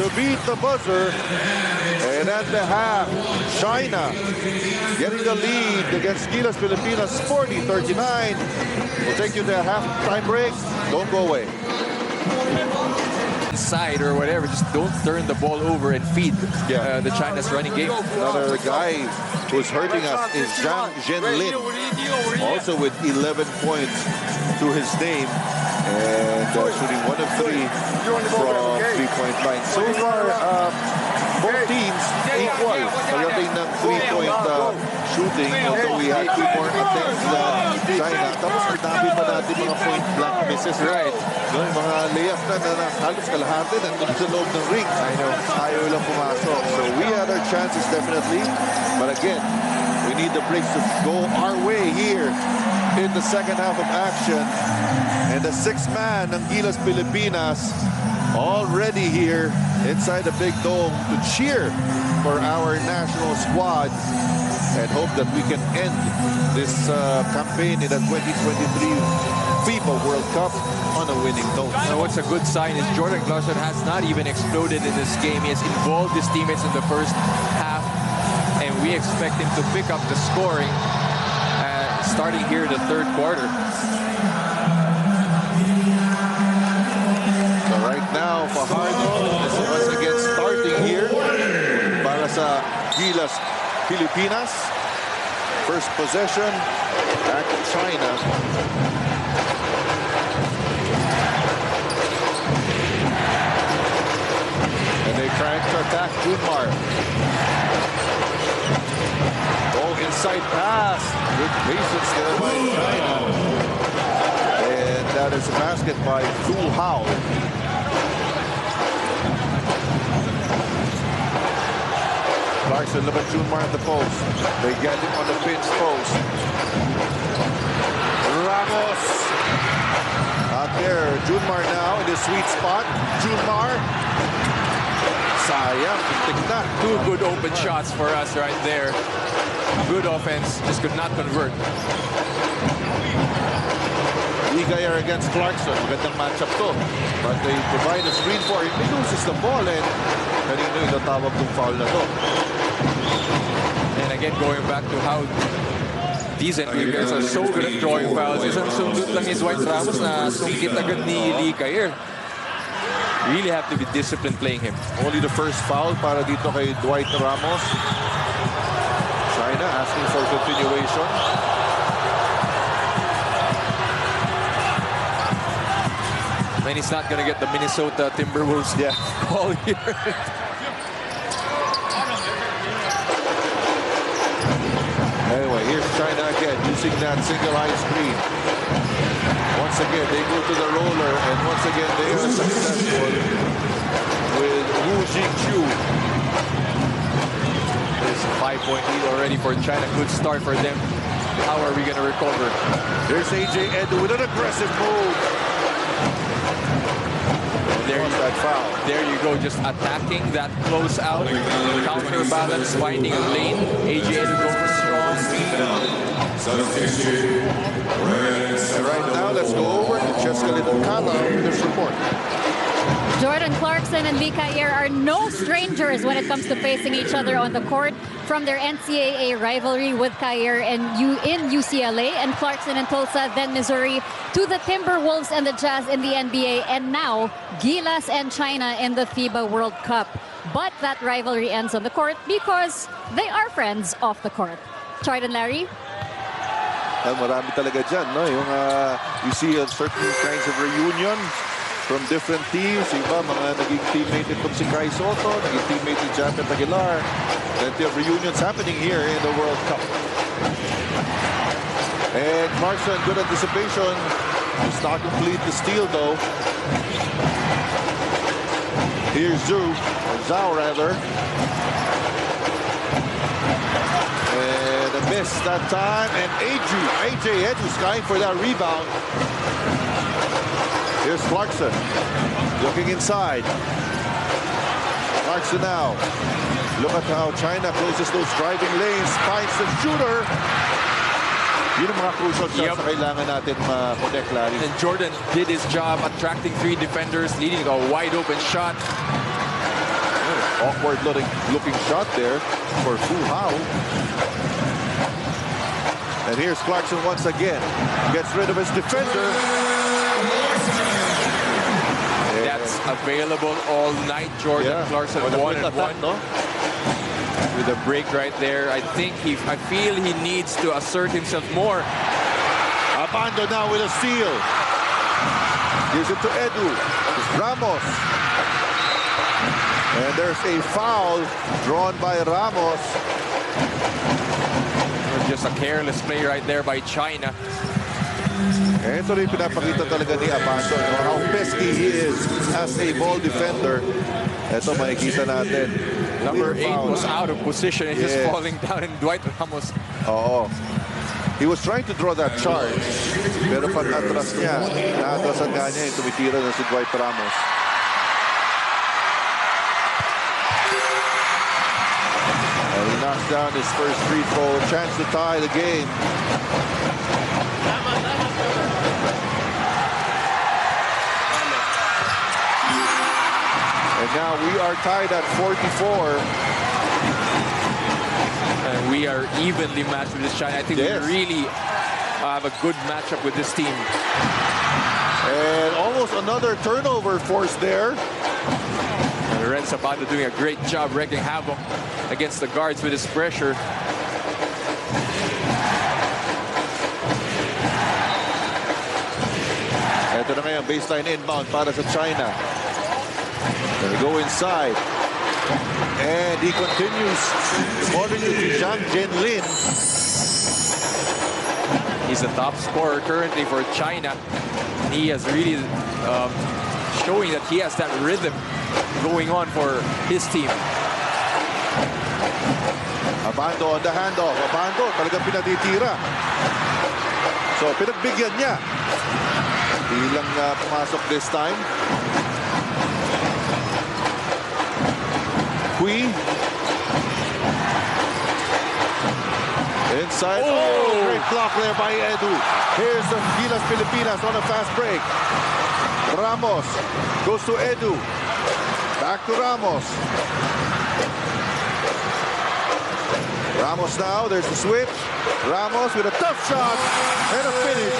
to beat the buzzer. And at the half, China getting the lead against GILAS Pilipinas 40-39. We'll take you to a halftime break. Don't go away. inside or whatever. Just don't turn the ball over and feed the China's running game. Another guy who's hurting us is Zhang Zhenlin, also with 11 points to his name, and shooting 1 of 3 from three-point line. So far, both teams equal. Pagdating ng three-point shooting, although we had 2 more attempts than China. Tapos ang dami pa natin mga point-blank misses. Right. Yung mga layup na halos kalahati nandun sa loob ng ring. I know. Ayaw lang pumasok. So we had our chances definitely. But again, we need the breaks to go our way here in the second half of action. And the 6th man ng GILAS Pilipinas already here inside the big dome to cheer for our national squad and hope that we can end this campaign in the 2023 FIBA World Cup on a winning note. Now, what's a good sign is Jordan Clarkson has not even exploded in this game. He has involved his teammates in the first half, and we expect him to pick up the scoring starting here in the third quarter. So right now, Fajardo is once again starting here para sa GILAS Pilipinas. First possession back to China. And they try to attack Junmar. Oh, inside pass. Good patience there by China. And that is a basket by Fu Hao. Clarkson, look at Junmar at the post. They get him on the pinch post. Ramos. Out there, Junmar now in the sweet spot. Junmar. Sayang, tignan. 2 good open shots for us right there. Good offense, just could not convert. Igayer against Clarkson. Magandang matchup to. But they provide a screen for him. He loses the ball and kanino itatawag tong foul na to. And again, going back to how these NBA players are so good at drawing fouls. Isang sundot lang is Dwight Ramos na sungkit agad ni Igayer. Really have to be disciplined playing him. Only the first foul para dito kay Dwight Ramos. China asking for continuation. And he's not going to get the Minnesota Timberwolves call here. Anyway, here's China again using that single eye screen. Once again, they go to the roller, and once again, they are successful with Wu Jingqiu. There's a 5-point lead already for China. Good start for them. How are we going to recover? There's AJ Edu with an aggressive move. There you go, just attacking that close out, counterbalance, finding a lane. AJ Edu goes strong. And right now, let's go over to Jessica Little-Cala with this report. Jordan Clarkson and Lee Kayer are no strangers when it comes to facing each other on the court. From their NCAA rivalry with Kayer in UCLA and Clarkson in Tulsa, then Missouri, to the Timberwolves and the Jazz in the NBA, and now GILAS and China in the FIBA World Cup. But that rivalry ends on the court because they are friends off the court. Jordan, Larry? Marami talaga dyan, no? Yung, you see certain kinds of reunion from different teams. Iba, mga naging teammate itong si Kai Soto, naging teammate ni Japet Aguilar. Plenty of reunions happening here in the World Cup. And Clarkson, good anticipation. Does not complete the steal, though. Here's Zhao rather. And a miss that time. And AJ Edu skying for that rebound. Here's Clarkson looking inside. Clarkson now. Look at how China closes those driving lanes. Finds the shooter. Yun ang mga crucial shots na kailangan natin ma-connect, Larry. And Jordan did his job attracting 3 defenders, leading to a wide open shot. Awkward looking shot there for Fu Hao. And here's Clarkson once again. Gets rid of his defender. That's It's available all night. Jordan Clarkson, With a quick 1-1. attack, no? With a break right there. I feel he needs to assert himself more. Abando now with a steal. Gives it to Edu. Ramos. And there's a foul drawn by Ramos. Just a careless play right there by China. Ito rin pinapakita talaga ni Abando, how pesky he is as a ball defender. Ito makikita natin. Number 8 was out of position and just falling down, and Dwight Ramos. Oo. He was trying to draw that charge. Pero pag atras niya, naatrasan nga niya, tumitira na si Dwight Ramos. And he knocks down his first free throw. Chance to tie the game. And now we are tied at 44. And we are evenly matched with this China. I think we really have a good matchup with this team. And almost another turnover forced there. And Renz Abando doing a great job wreaking havoc against the guards with his pressure. Ito na ngayon, baseline inbound para sa China. They go inside. And he continues according to Zhang Jianlin. He's the top scorer currently for China. He has really showing that he has that rhythm going on for his team. Abando on the handoff. Abando talagang pinatitira. So pinagbigyan niya. Bilang pumasok this time. Hui. Inside. Oh, great block there by Edu. Here's the GILAS Pilipinas on a fast break. Ramos goes to Edu. Back to Ramos. Ramos now. There's the switch. Ramos with a tough shot and a finish.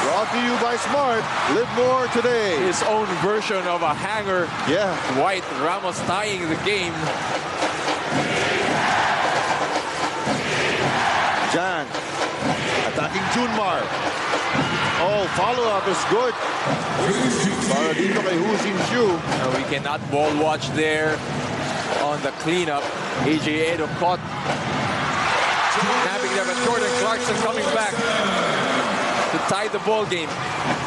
Brought to you by Smart. Live more today. His own version of a hanger. Yeah. Dwight Ramos tying the game. Jan attacking Junmar. Oh, follow-up is good. Para dito kay Hu Xin-Shu. We cannot ball watch there on the cleanup. AJ Edo caught. Napping there, but Jordan Clarkson coming back to tie the ball game.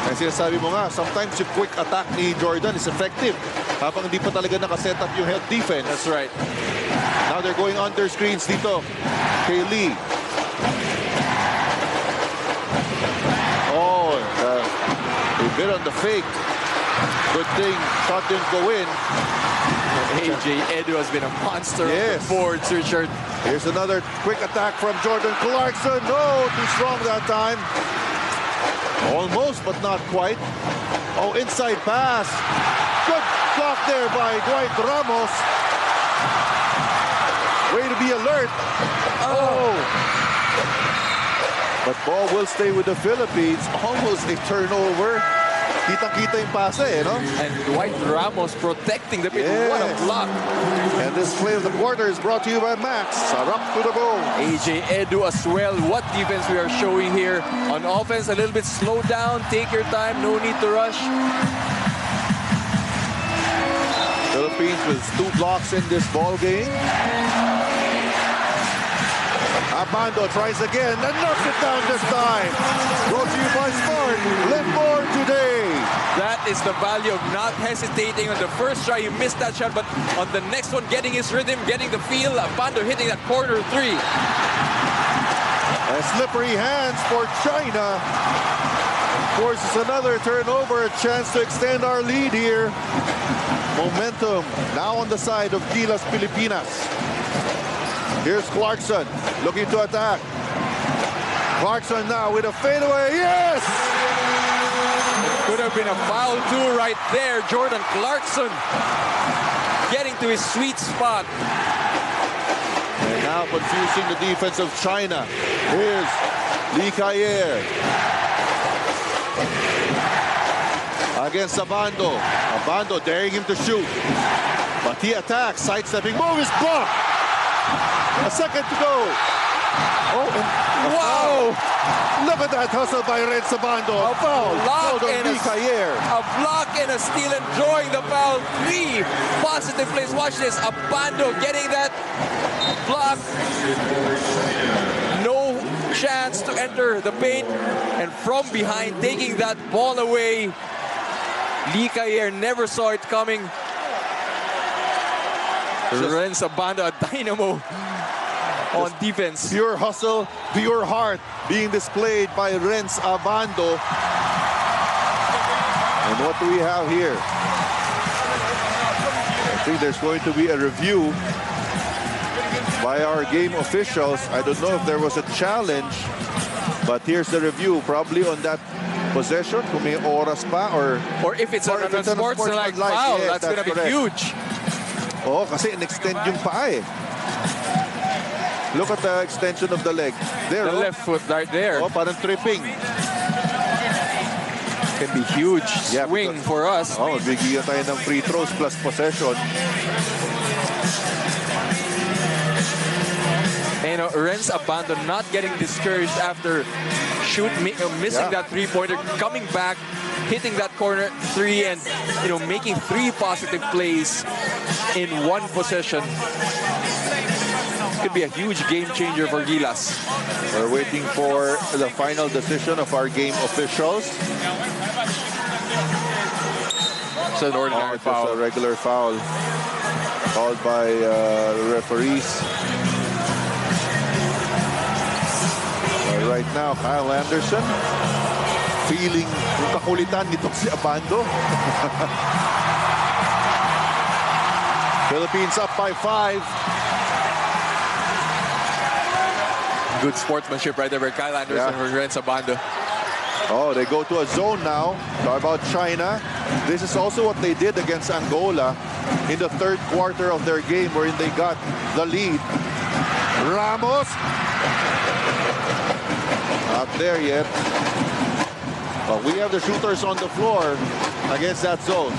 Kasi sinasabi mo nga, sometimes yung quick attack ni Jordan is effective. Habang hindi pa talaga nakaset up yung help defense. That's right. Now they're going under screens dito. Kay Lee. Oh, a bit on the fake. Good thing shot didn't go in. AJ Edu has been a monster on the boards, Richard. Here's another quick attack from Jordan Clarkson. No, too strong that time. Almost, but not quite. Oh, inside pass. Good block there by Dwight Ramos. Way to be alert. Oh. But ball will stay with the Philippines. Almost a turnover. Kitang-kita yung pasa no? And Dwight Ramos protecting the pin. What a block. And this play of the quarter is brought to you by Max. Sarap to the bone. AJ Edu as well. What defense we are showing here. On offense, a little bit slow down. Take your time. No need to rush. Philippines with 2 blocks in this ball game. Abando tries again and knocks it down this time. Brought to you by Smart. Live more today. That is the value of not hesitating. On the first try, you missed that shot, but on the next one, getting his rhythm, getting the feel. Abando hitting that corner 3. And slippery hands for China. Of course, it's another turnover, a chance to extend our lead here. Momentum now on the side of GILAS Pilipinas. Here's Clarkson looking to attack. Clarkson now with a fadeaway. Yes! Could have been a foul too right there. Jordan Clarkson getting to his sweet spot. And now confusing the defense of China. Here's Lee Kaier. against Abando. Abando daring him to shoot. But he attacks. Sidestepping move is blocked. A second to go. Oh, and wow! Look at that hustle by Renz Abando. A foul. Block and a block and a steal and drawing the foul. 3 positive plays. Watch this. Abando getting that block. No chance to enter the paint. And from behind, taking that ball away. Lee Cayer never saw it coming. Renz Abando, a dynamo on defense. Pure hustle, pure heart being displayed by Renz Abando. And what do we have here? I think there's going to be a review by our game officials. I don't know if there was a challenge, but here's the review. Probably on that possession, kung may oras pa, or if it's a sportsmanlike foul, yes, that's going to be huge. Oh, kasi in-extend yung paa eh. Look at the extension of the leg. There, the left foot right there. Oh, parang tripping. Can be huge swing for us. Oh, bigyan tayo ng free throws plus possession. And Renz Abando not getting discouraged after missing that three-pointer, coming back, hitting that corner 3, and making 3 positive plays in 1 possession. Could be a huge game changer for GILAS. We're waiting for the final decision of our game officials. It's an ordinary foul. It's a regular foul called by the referees. Right now, Kyle Anderson feeling yung kakulitan nito si Abando. Philippines up by 5. Good sportsmanship right there by Kyle Anderson for Renz Abando. Oh, they go to a zone now. Talk about China. This is also what they did against Angola in the 3rd quarter of their game, wherein they got the lead. Ramos. Not there yet. But we have the shooters on the floor against that zone.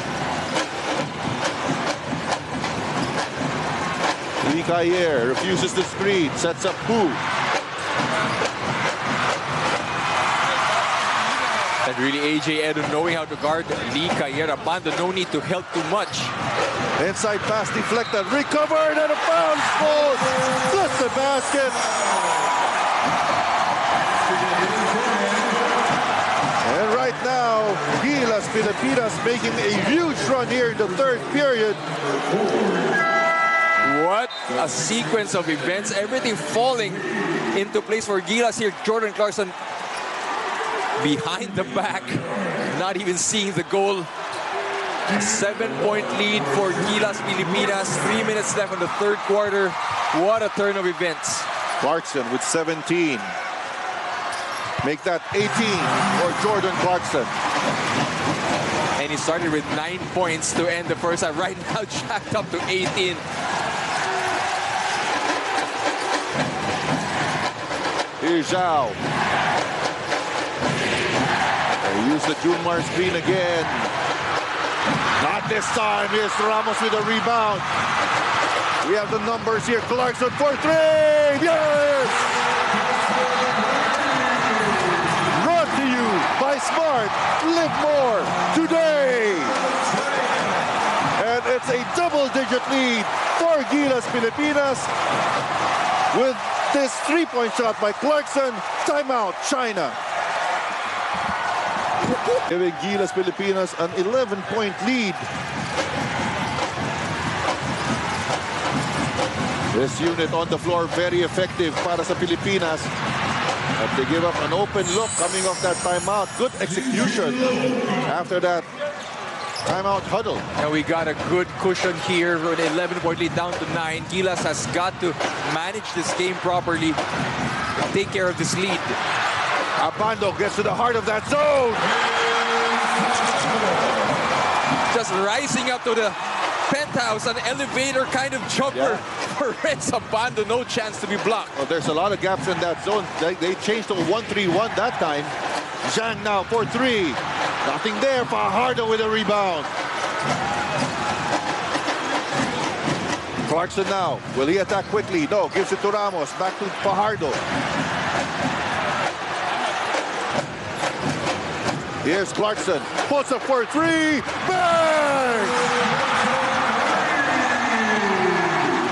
Lee Cayer refuses the screen, sets up Pu. And really, AJ Edu knowing how to guard Lee Cayer. Abando, no need to help too much. Inside pass deflected, recovered, and a foul falls. Just the basket. And right now, GILAS Pilipinas making a huge run here in the 3rd period. What a sequence of events. Everything falling into place for GILAS here. Jordan Clarkson behind the back, not even seeing the goal. A 7-point lead for GILAS Pilipinas. 3 minutes left in the 3rd quarter. What a turn of events. Clarkson with 17. Make that 18 for Jordan Clarkson. And he started with 9 points to end the first half. Right now, jacked up to 18. Here's Zhao. They use the Junmar screen again. Not this time. Here's Ramos with a rebound. We have the numbers here. Clarkson for 3. Yes! Brought to you by Smart. Live more today. And it's a double-digit lead for GILAS Pilipinas with this 3-point shot by Clarkson. Timeout, China. Giving GILAS Pilipinas an 11-point lead. This unit on the floor very effective para sa Pilipinas. But they give up an open look coming off that timeout. Good execution after that timeout huddle. And we got a good cushion here with an 11-point lead down to 9. GILAS has got to manage this game properly, take care of this lead. Abando gets to the heart of that zone. Just rising up to the penthouse, an elevator kind of jumper for Renz Abando. No chance to be blocked. Well, there's a lot of gaps in that zone. They changed to a 1-3-1 that time. Zhang now for 3. Nothing there. Fajardo with a rebound. Clarkson now. Will he attack quickly? No. Gives it to Ramos. Back to Fajardo. Here's Clarkson. Puts up for three. Bang!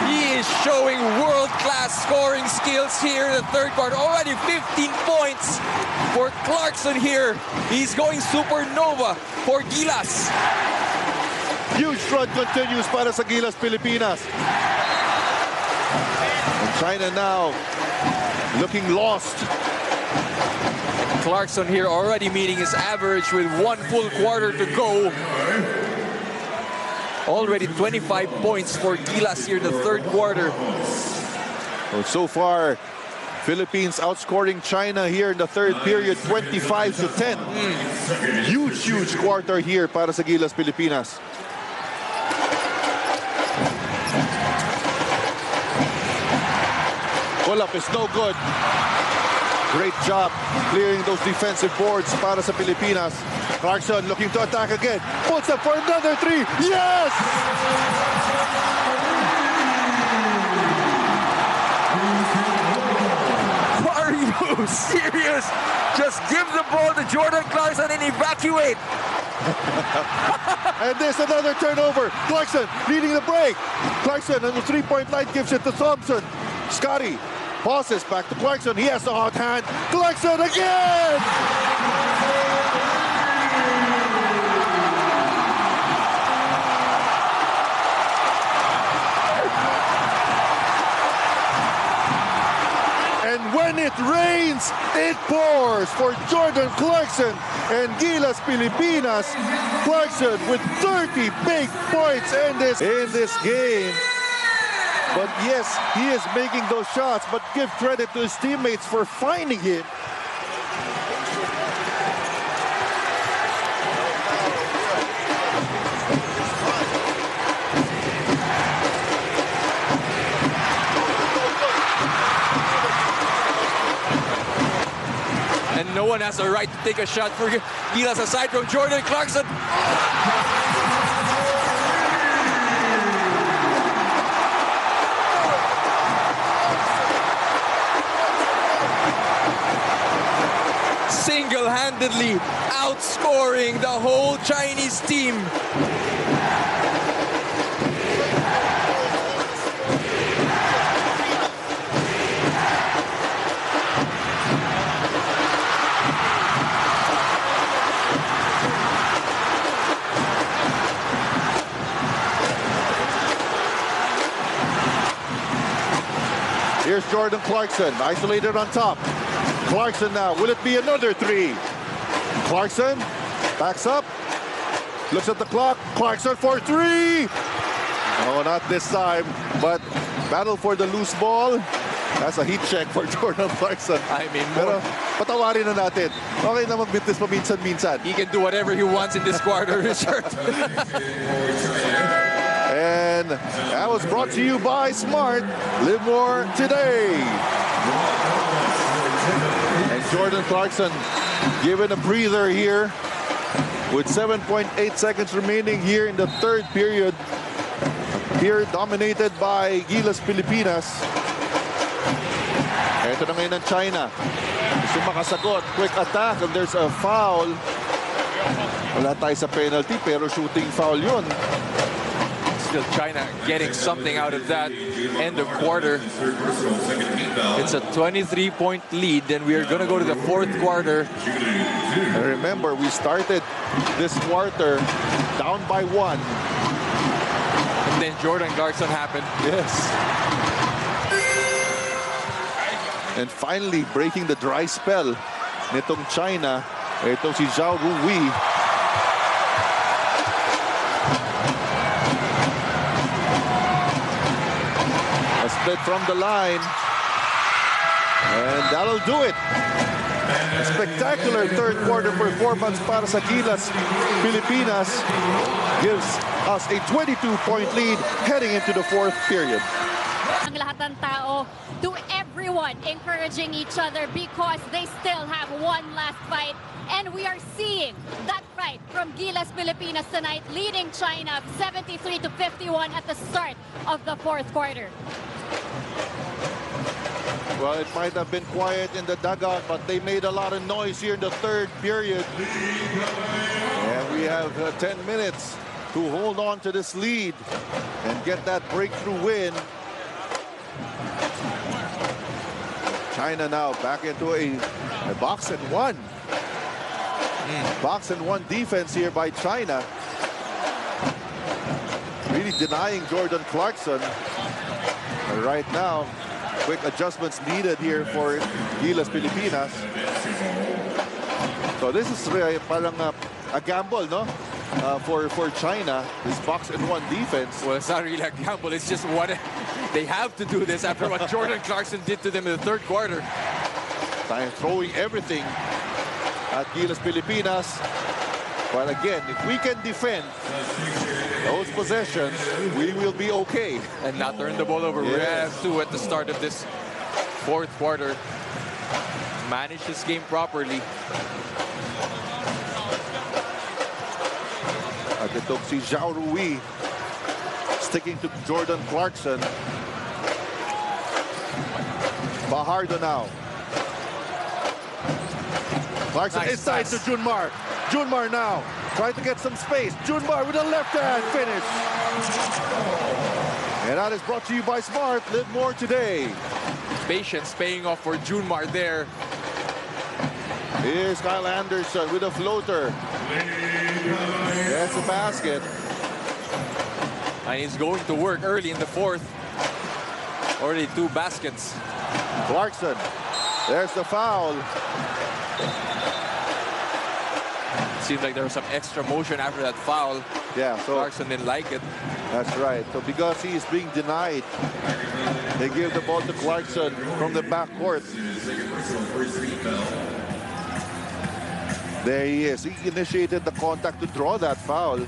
He is showing world-class scoring skills here in the third quarter. Already 15 points for Clarkson here. He's going supernova for GILAS. Huge run continues para sa GILAS Pilipinas. And China now looking lost. Clarkson here already meeting his average with 1 full quarter to go. Already 25 points for GILAS here in the third quarter. Well, so far, Philippines outscoring China here in the third period, 25-10. Huge quarter here para sa GILAS Pilipinas. Pull-up is no good. Great job clearing those defensive boards para sa Pilipinas. Clarkson looking to attack again. Puts up for another three. Yes! Are you serious? Just give the ball to Jordan Clarkson and evacuate. And there's another turnover. Clarkson leading the break. Clarkson on the three-point line gives it to Thompson. Scotty passes back to Clarkson. He has the hot hand. Clarkson again! And when it rains, it pours for Jordan Clarkson and GILAS Pilipinas. Clarkson with 30 big points in this game. But yes, he is making those shots, but give credit to his teammates for finding him. And no one has a right to take a shot for GILAS aside from Jordan Clarkson. Single-handedly outscoring the whole Chinese team. Here's Jordan Clarkson, isolated on top. Clarkson now, will it be another three? Clarkson backs up, looks at the clock. Clarkson for three. No, not this time, but battle for the loose ball. That's a heat check for Jordan Clarkson. I mean, pero patawarin na natin. Okay na magbintis paminsan-minsan. He can do whatever he wants in this quarter, Richard. And that was brought to you by Smart. Live more today. And Jordan Clarkson given a breather here with 7.8 seconds remaining here in the third period. Here dominated by GILAS Pilipinas. Ito na ngayon ng China. Gusto makasagot. Quick attack. And there's a foul. Wala tayo sa penalty pero shooting foul yun. Still China getting something out of that end of quarter. It's a 23-point lead, and we are going to go to the fourth quarter. And remember, we started this quarter down by 1. And then Jordan Clarkson happened. Yes. And finally, breaking the dry spell nitong China, ito si Zhao Rui. A split from the line. And that'll do it. A spectacular third quarter performance para sa GILAS Pilipinas gives us a 22-point lead heading into the fourth period. Ang lahat ng tao, to everyone encouraging each other because they still have one last fight And we are seeing that fight from GILAS Pilipinas tonight, leading China 73-51 at the start of the fourth quarter. Well, it might have been quiet in the dugout, but they made a lot of noise here in the third period. And we have 10 minutes to hold on to this lead and get that breakthrough win. China now back into a box and one. Box and one defense here by China. Really denying Jordan Clarkson. Right now, quick adjustments needed here for GILAS Pilipinas. So this is really parang a gamble, no? For China, this box and one defense. Well, it's not really a gamble. It's just what they have to do this after what Jordan Clarkson did to them in the third quarter. Throwing everything at GILAS Pilipinas. But again, if we can defend those possessions, we will be okay. And not turn the ball over. Yes. We have to at the start of this fourth quarter. Manage this game properly. At the top, si Zhao Rui sticking to Jordan Clarkson. Fajardo now. Clarkson nice inside to Junmar. Junmar now trying to get some space. Junmar with a left hand finish. And that is brought to you by Smart. Live more today. Patience paying off for Junmar there. Here's Kyle Anderson with a floater. That's a basket. And he's going to work early in the fourth. Already 2 baskets. Clarkson. There's the foul. Seems like there was some extra motion after that foul. Yeah, so Clarkson didn't like it. That's right. So because he is being denied, they give the ball to Clarkson from the backcourt. There he is. He initiated the contact to draw that foul.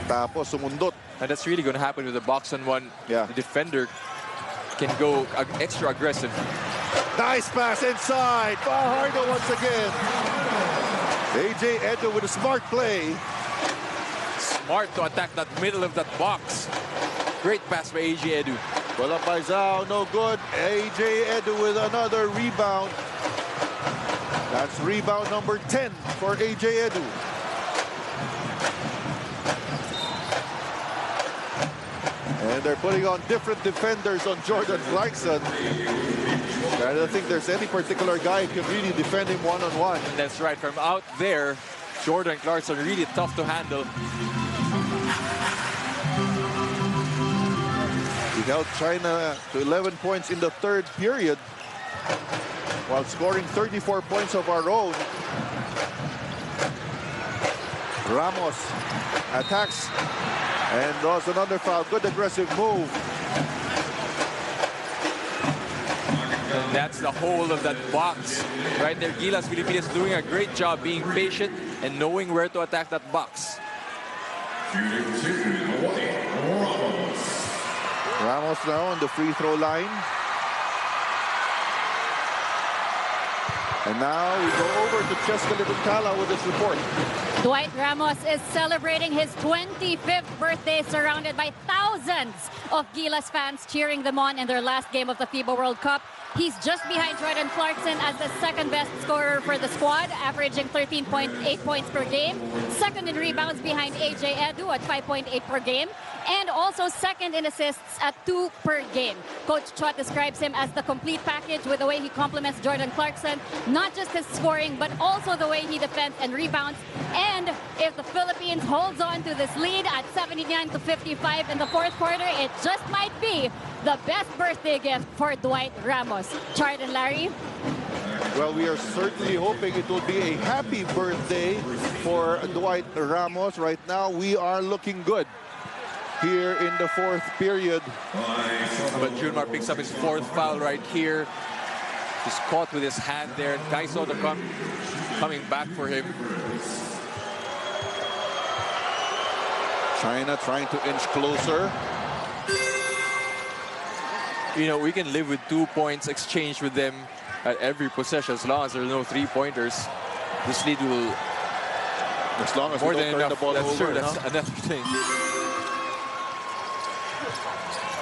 Tapos sumundot. And that's really going to happen with the box and one. Yeah. The defender can go extra aggressive. Nice pass inside. Fajardo once again. AJ Edu with a smart play. Smart to attack that middle of that box. Great pass by AJ Edu. Well up by Zhao, no good. AJ Edu with another rebound. That's rebound number 10 for AJ Edu. And they're putting on different defenders on Jordan Clarkson. I don't think there's any particular guy who can really defend him one-on-one. That's right. From out there, Jordan Clarkson really tough to handle. He held China to 11 points in the third period, while scoring 34 points of our own. Ramos attacks and draws another foul. Good aggressive move. And that's the whole of that box. Right there, GILAS Pilipinas doing a great job being patient and knowing where to attack that box. Ramos now on the free throw line. And now we go over to Cheska Libuntala with this report. Dwight Ramos is celebrating his 25th birthday, surrounded by thousands of GILAS fans cheering them on in their last game of the FIBA World Cup. He's just behind Jordan Clarkson as the second best scorer for the squad, averaging 13.8 points per game. Second in rebounds behind AJ Edu at 5.8 per game. And also second in assists at 2 per game. Coach Chot describes him as the complete package with the way he complements Jordan Clarkson. Not just his scoring, but also the way he defends and rebounds. And if the Philippines holds on to this lead at 79-55 in the fourth quarter, it just might be the best birthday gift for Dwight Ramos. Chart and Larry? Well, we are certainly hoping it will be a happy birthday for Dwight Ramos. Right now, we are looking good here in the fourth period. But Junmar picks up his fourth foul right here. He's caught with his hand there. Guy saw the coming back for him. China trying to inch closer. You know, we can live with 2 points exchanged with them at every possession as long as there's no three-pointers. This lead will... As long as more we than don't turn enough. the ball That's over. true. That's another thing.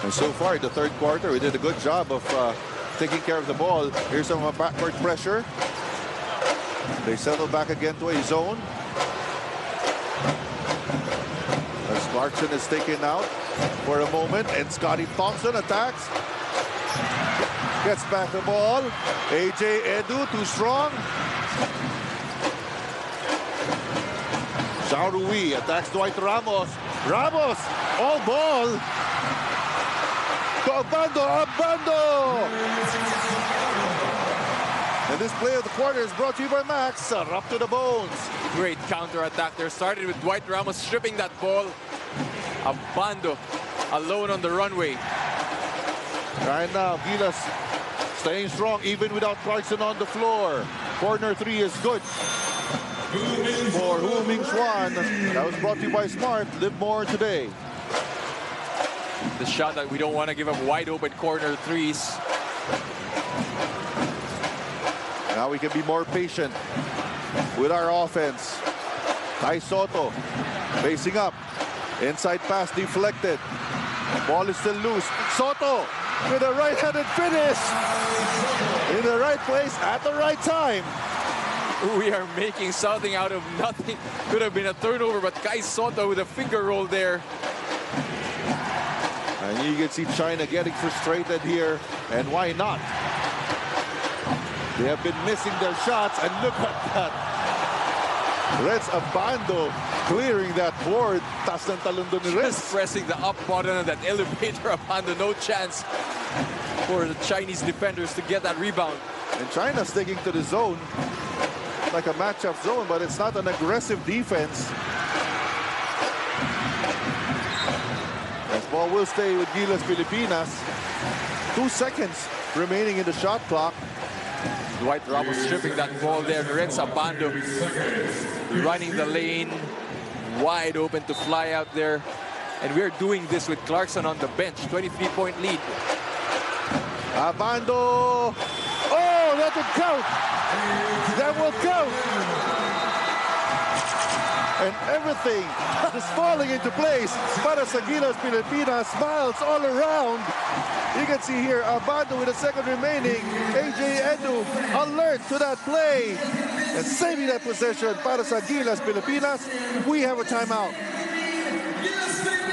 And so far, the third quarter, we did a good job of taking care of the ball. Here's some backward pressure. They settle back again to a zone. As Clarkson is taken out for a moment, and Scotty Thompson attacks. Gets back the ball. AJ Edu, too strong. Zhao Rui attacks Dwight Ramos. Ramos, all ball. To Abando. And this play of the quarter is brought to you by Max. Up to the bones. Great counter-attack there. Started with Dwight Ramos stripping that ball. Abando alone on the runway. Right now, Gilas staying strong even without Clarkson on the floor. Corner three is good for Hu Ming Xuan. That was brought to you by Smart. Live more today. The shot that we don't want to give up wide open corner threes. Now we can be more patient with our offense. Kai Soto facing up. Inside pass deflected. Ball is still loose. Soto with a right-handed finish. In the right place at the right time. We are making something out of nothing. Could have been a turnover, but Kai Soto with a finger roll there. And you can see China getting frustrated here. And why not? They have been missing their shots. And look at that. Reds Abando clearing that board. Tas ng talon doon ni Reds. Just pressing the up button of that elevator Abando. No chance for the Chinese defenders to get that rebound. And China sticking to the zone. Like a matchup zone, but it's not an aggressive defense. This ball will stay with Gilas Pilipinas. 2 seconds remaining in the shot clock. Dwight Ramos stripping that ball there. Renz Abando running the lane. Wide open to fly out there. And we're doing this with Clarkson on the bench. 23-point lead. Abando. Oh, that will count. That will count. And everything is falling into place. Para sa Gilas Pilipinas, smiles all around. You can see here Abando with a second remaining. AJ Edu alert to that play and saving that possession. Para sa Gilas Pilipinas, we have a timeout.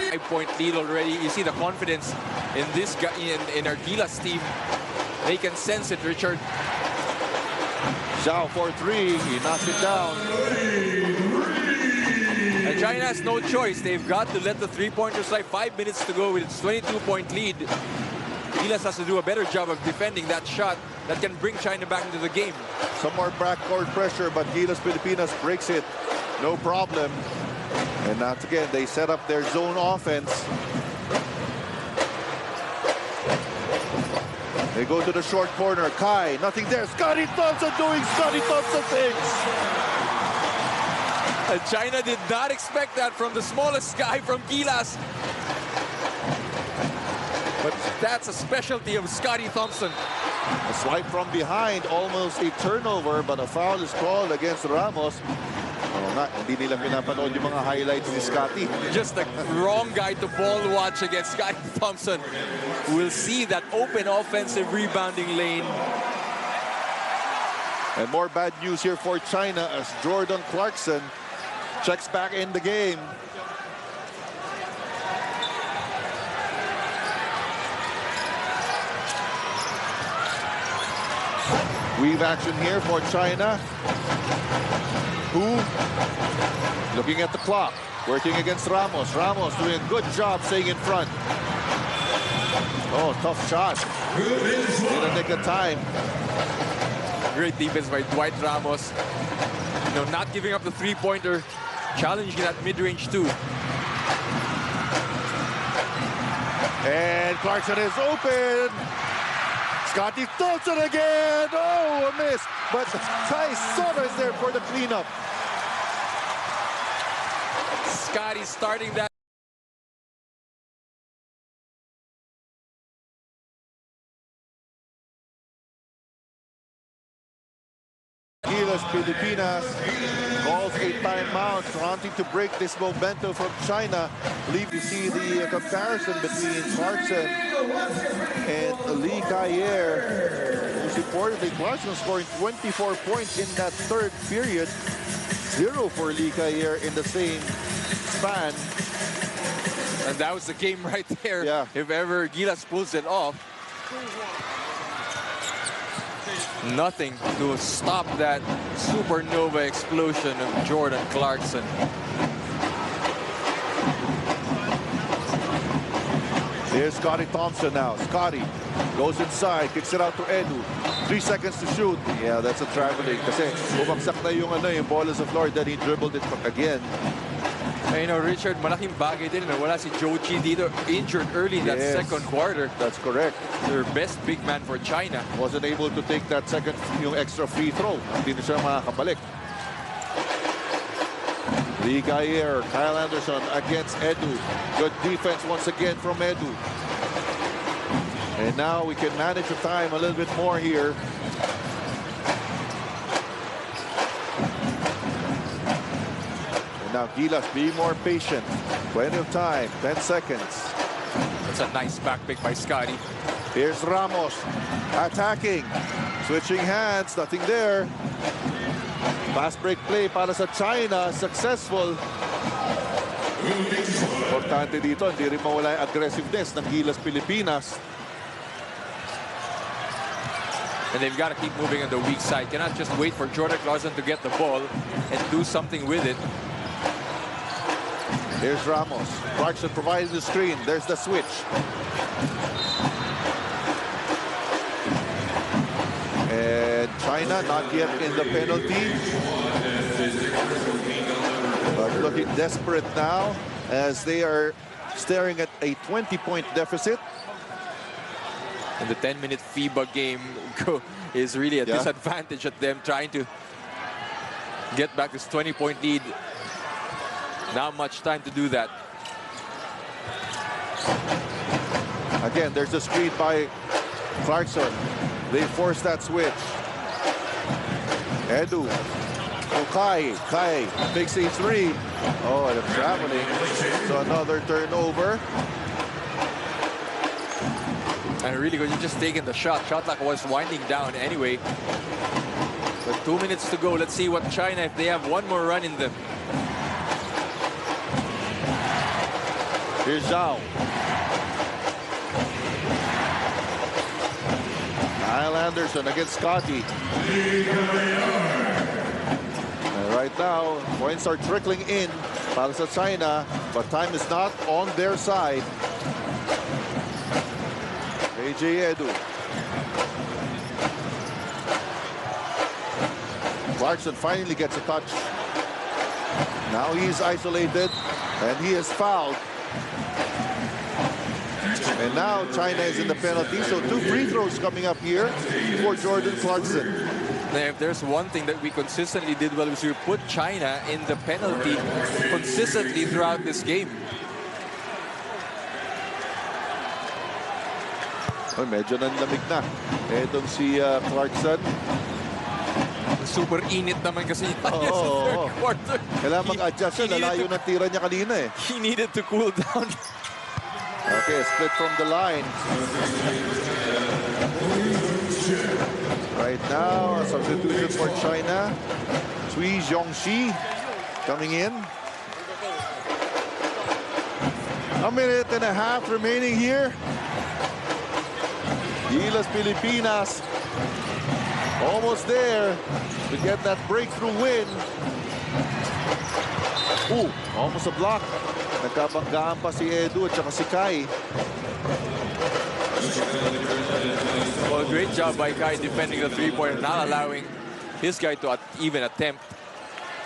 5-point lead already. You see the confidence in this guy, in our Gilas team. They can sense it, Richard. Zhao for three. He knocks it down. And China has no choice. They've got to let the three-pointers slide. 5 minutes to go with its 22-point lead. Gilas has to do a better job of defending that shot that can bring China back into the game. Some more backcourt pressure, but Gilas Pilipinas breaks it. No problem. And once again, they set up their zone offense. They go to the short corner. Kai, nothing there. Scotty Thompson doing Scotty Thompson things. And China did not expect that from the smallest guy from Gilas. But that's a specialty of Scotty Thompson. A swipe from behind, almost a turnover, but a foul is called against Ramos. Oo nga, hindi nila pinapanood yung mga highlights ni Scotty. Just the wrong guy to ball watch against Scotty Thompson. We'll see that open offensive rebounding lane. And more bad news here for China as Jordan Clarkson checks back in the game. Weave action here for China. Who looking at the clock, working against Ramos. Ramos doing a good job staying in front. Oh, tough shot. In the nick of time. Great defense by Dwight Ramos. You know, not giving up the three-pointer, challenging that mid-range too. And Clarkson is open. Scotty Thompson again. Oh, a miss. But Kai Soto is there for the cleanup. Scotty starting that. GILAS Pilipinas calls a timeout, wanting to break this momentum from China. You see the comparison between Clarkson and Lee Kayer, who's reportedly Clarkson scoring 24 points in that third period. 0 for Lee Kayer in the same span. And that was the game right there. Yeah. If ever GILAS pulls it off. Nothing to stop that supernova explosion of Jordan Clarkson. Here's Scotty Thompson now. Scotty goes inside, kicks it out to Edu. 3 seconds to shoot. Yeah, that's a traveling. Kasi bumagsak na yung bola sa floor, then he dribbled it again. And, you know, Richard, malaking bagay din na wala si Jochi dito, injured early in that second quarter. That's correct. Their best big man for China. Wasn't able to take that second, yung extra free throw. Hindi na siya makakabalik. Lee Kayer, Kyle Anderson against Edu. Good defense once again from Edu. And now we can manage the time a little bit more here. Now, GILAS, be more patient. Plenty of time, 10 seconds. That's a nice back pick by Scotty. Here's Ramos attacking. Switching hands, nothing there. Fast break play para sa China, successful. Importante dito, hindi rin mawala yung aggressiveness ng GILAS Pilipinas. And they've got to keep moving on the weak side. Cannot just wait for Jordan Clarkson to get the ball and do something with it. Here's Ramos. Clarkson providing the screen. There's the switch. And China not yet in the penalty. But looking desperate now as they are staring at a 20-point deficit. And the 10-minute Fiba game is really a disadvantage at them trying to get back this 20-point lead. Not much time to do that. Again, there's a screen by Clarkson. They force that switch. Edu. Kai takes a three. Oh, and they're traveling. So another turnover. And really good, you're just taking the shot. Shot clock was winding down anyway. But 2 minutes to go. Let's see what China, if they have one more run in them. Here's Zhao. Kyle Anderson against Scotty. And right now, points are trickling in para sa China, but time is not on their side. AJ Edu. Clarkson finally gets a touch. Now he's isolated, and he is fouled. And now China is in the penalty, so 2 free throws coming up here for Jordan Clarkson. Now, if there's one thing that we consistently did well, was we put China in the penalty consistently throughout this game. Oh, medyo nanlamig na. Etong si Clarkson. Super init naman kasi sa third quarter. Kailangan mag-adjust siya. Lalayo ng tira niya kanina eh. He needed to cool down. Okay, split from the line. Right now, a substitution for China. Cui Zhongxi coming in. A minute and a half remaining here. GILAS Pilipinas almost there to get that breakthrough win. Ooh, almost a block. Nagkabanggaan pa si Edu at saka si Kai. Well, great job by Kai defending the three-pointer, not allowing his guy to even attempt.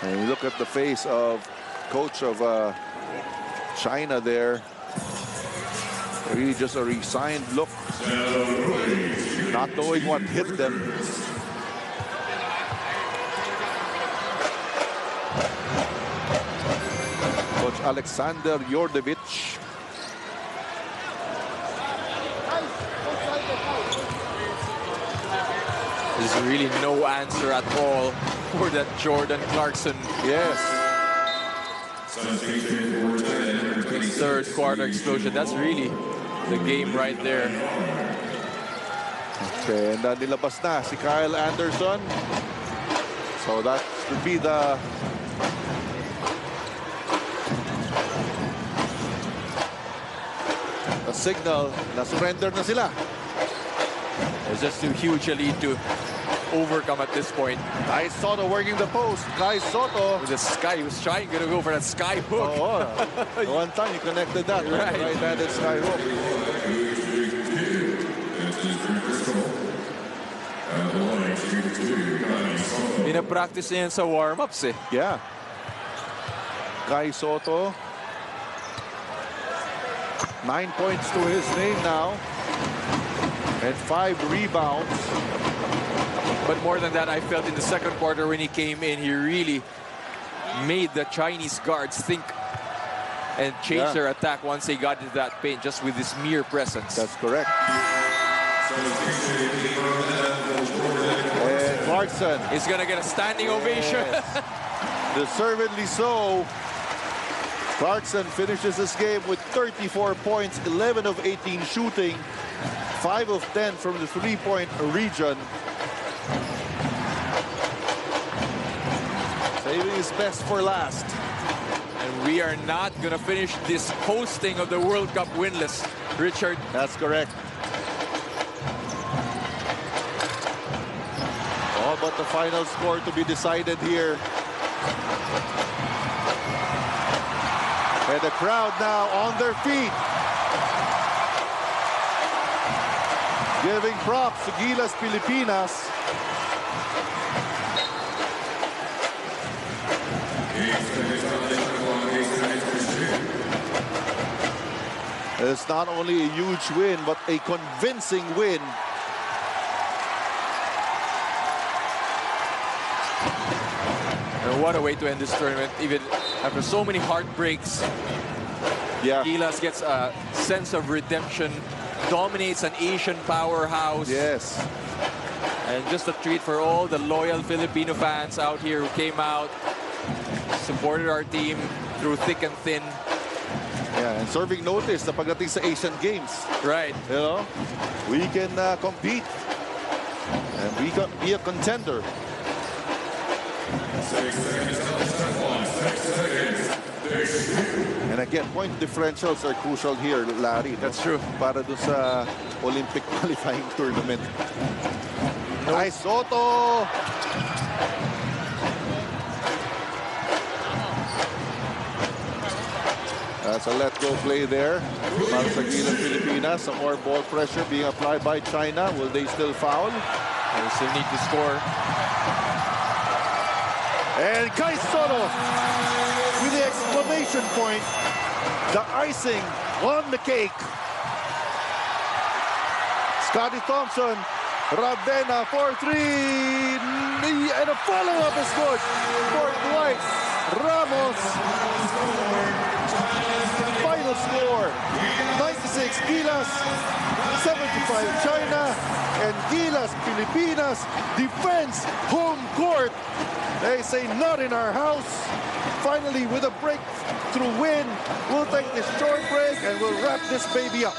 And you look at the face of coach of China there. Really just a resigned look. Not knowing what hit them. Coach Alexander Yordevich. There's really no answer at all for that Jordan Clarkson. Yes. Third quarter explosion. That's really the game right there. Okay, and nilabas na si Kyle Anderson. So that would be the signal na surrender na sila. It's just too huge a lead to overcome at this point. Kai Soto working the post. Kai Soto. With the sky, he was trying to go for that sky hook. Oh, one time he connected that. Right. Right-handed sky hook. Pinapractice niya yan sa warm-ups eh. Yeah. Kai Soto. 9 points to his name now. And 5 rebounds. But more than that, I felt in the second quarter when he came in, he really made the Chinese guards think and change their attack once they got into that paint, just with his mere presence. That's correct. And Clarkson is going to get a standing ovation. Deservedly so. Clarkson finishes this game with 34 points, 11 of 18 shooting, 5 of 10 from the three-point region. Saving his best for last. And we are not going to finish this hosting of the World Cup winless, Richard. That's correct. All but the final score to be decided here. And the crowd now on their feet. Giving props to GILAS Pilipinas. It's not only a huge win, but a convincing win. And what a way to end this tournament, even after so many heartbreaks. Yeah. GILAS gets a sense of redemption, dominates an Asian powerhouse. Yes. And just a treat for all the loyal Filipino fans out here who came out, supported our team through thick and thin. Yeah, and serving notice na pagdating sa Asian Games. Right. You know, we can compete and we can be a contender. And again, point differentials are crucial here, Larry. That's true. Para doon sa Olympic qualifying tournament. Kai Soto. That's a let-go play there. Para sa GILAS Pilipinas. Some more ball pressure being applied by China. Will they still foul? They still need to score. And Kai Soto with the exclamation point. The icing on the cake. Scotty Thompson. Ravena for 3. And a follow-up is good for Dwight Ramos. Final score, 96 GILAS, 75 China, and GILAS Pilipinas defends home court. They say not in our house. Finally, with a breakthrough win, we'll take this short break and we'll wrap this baby up.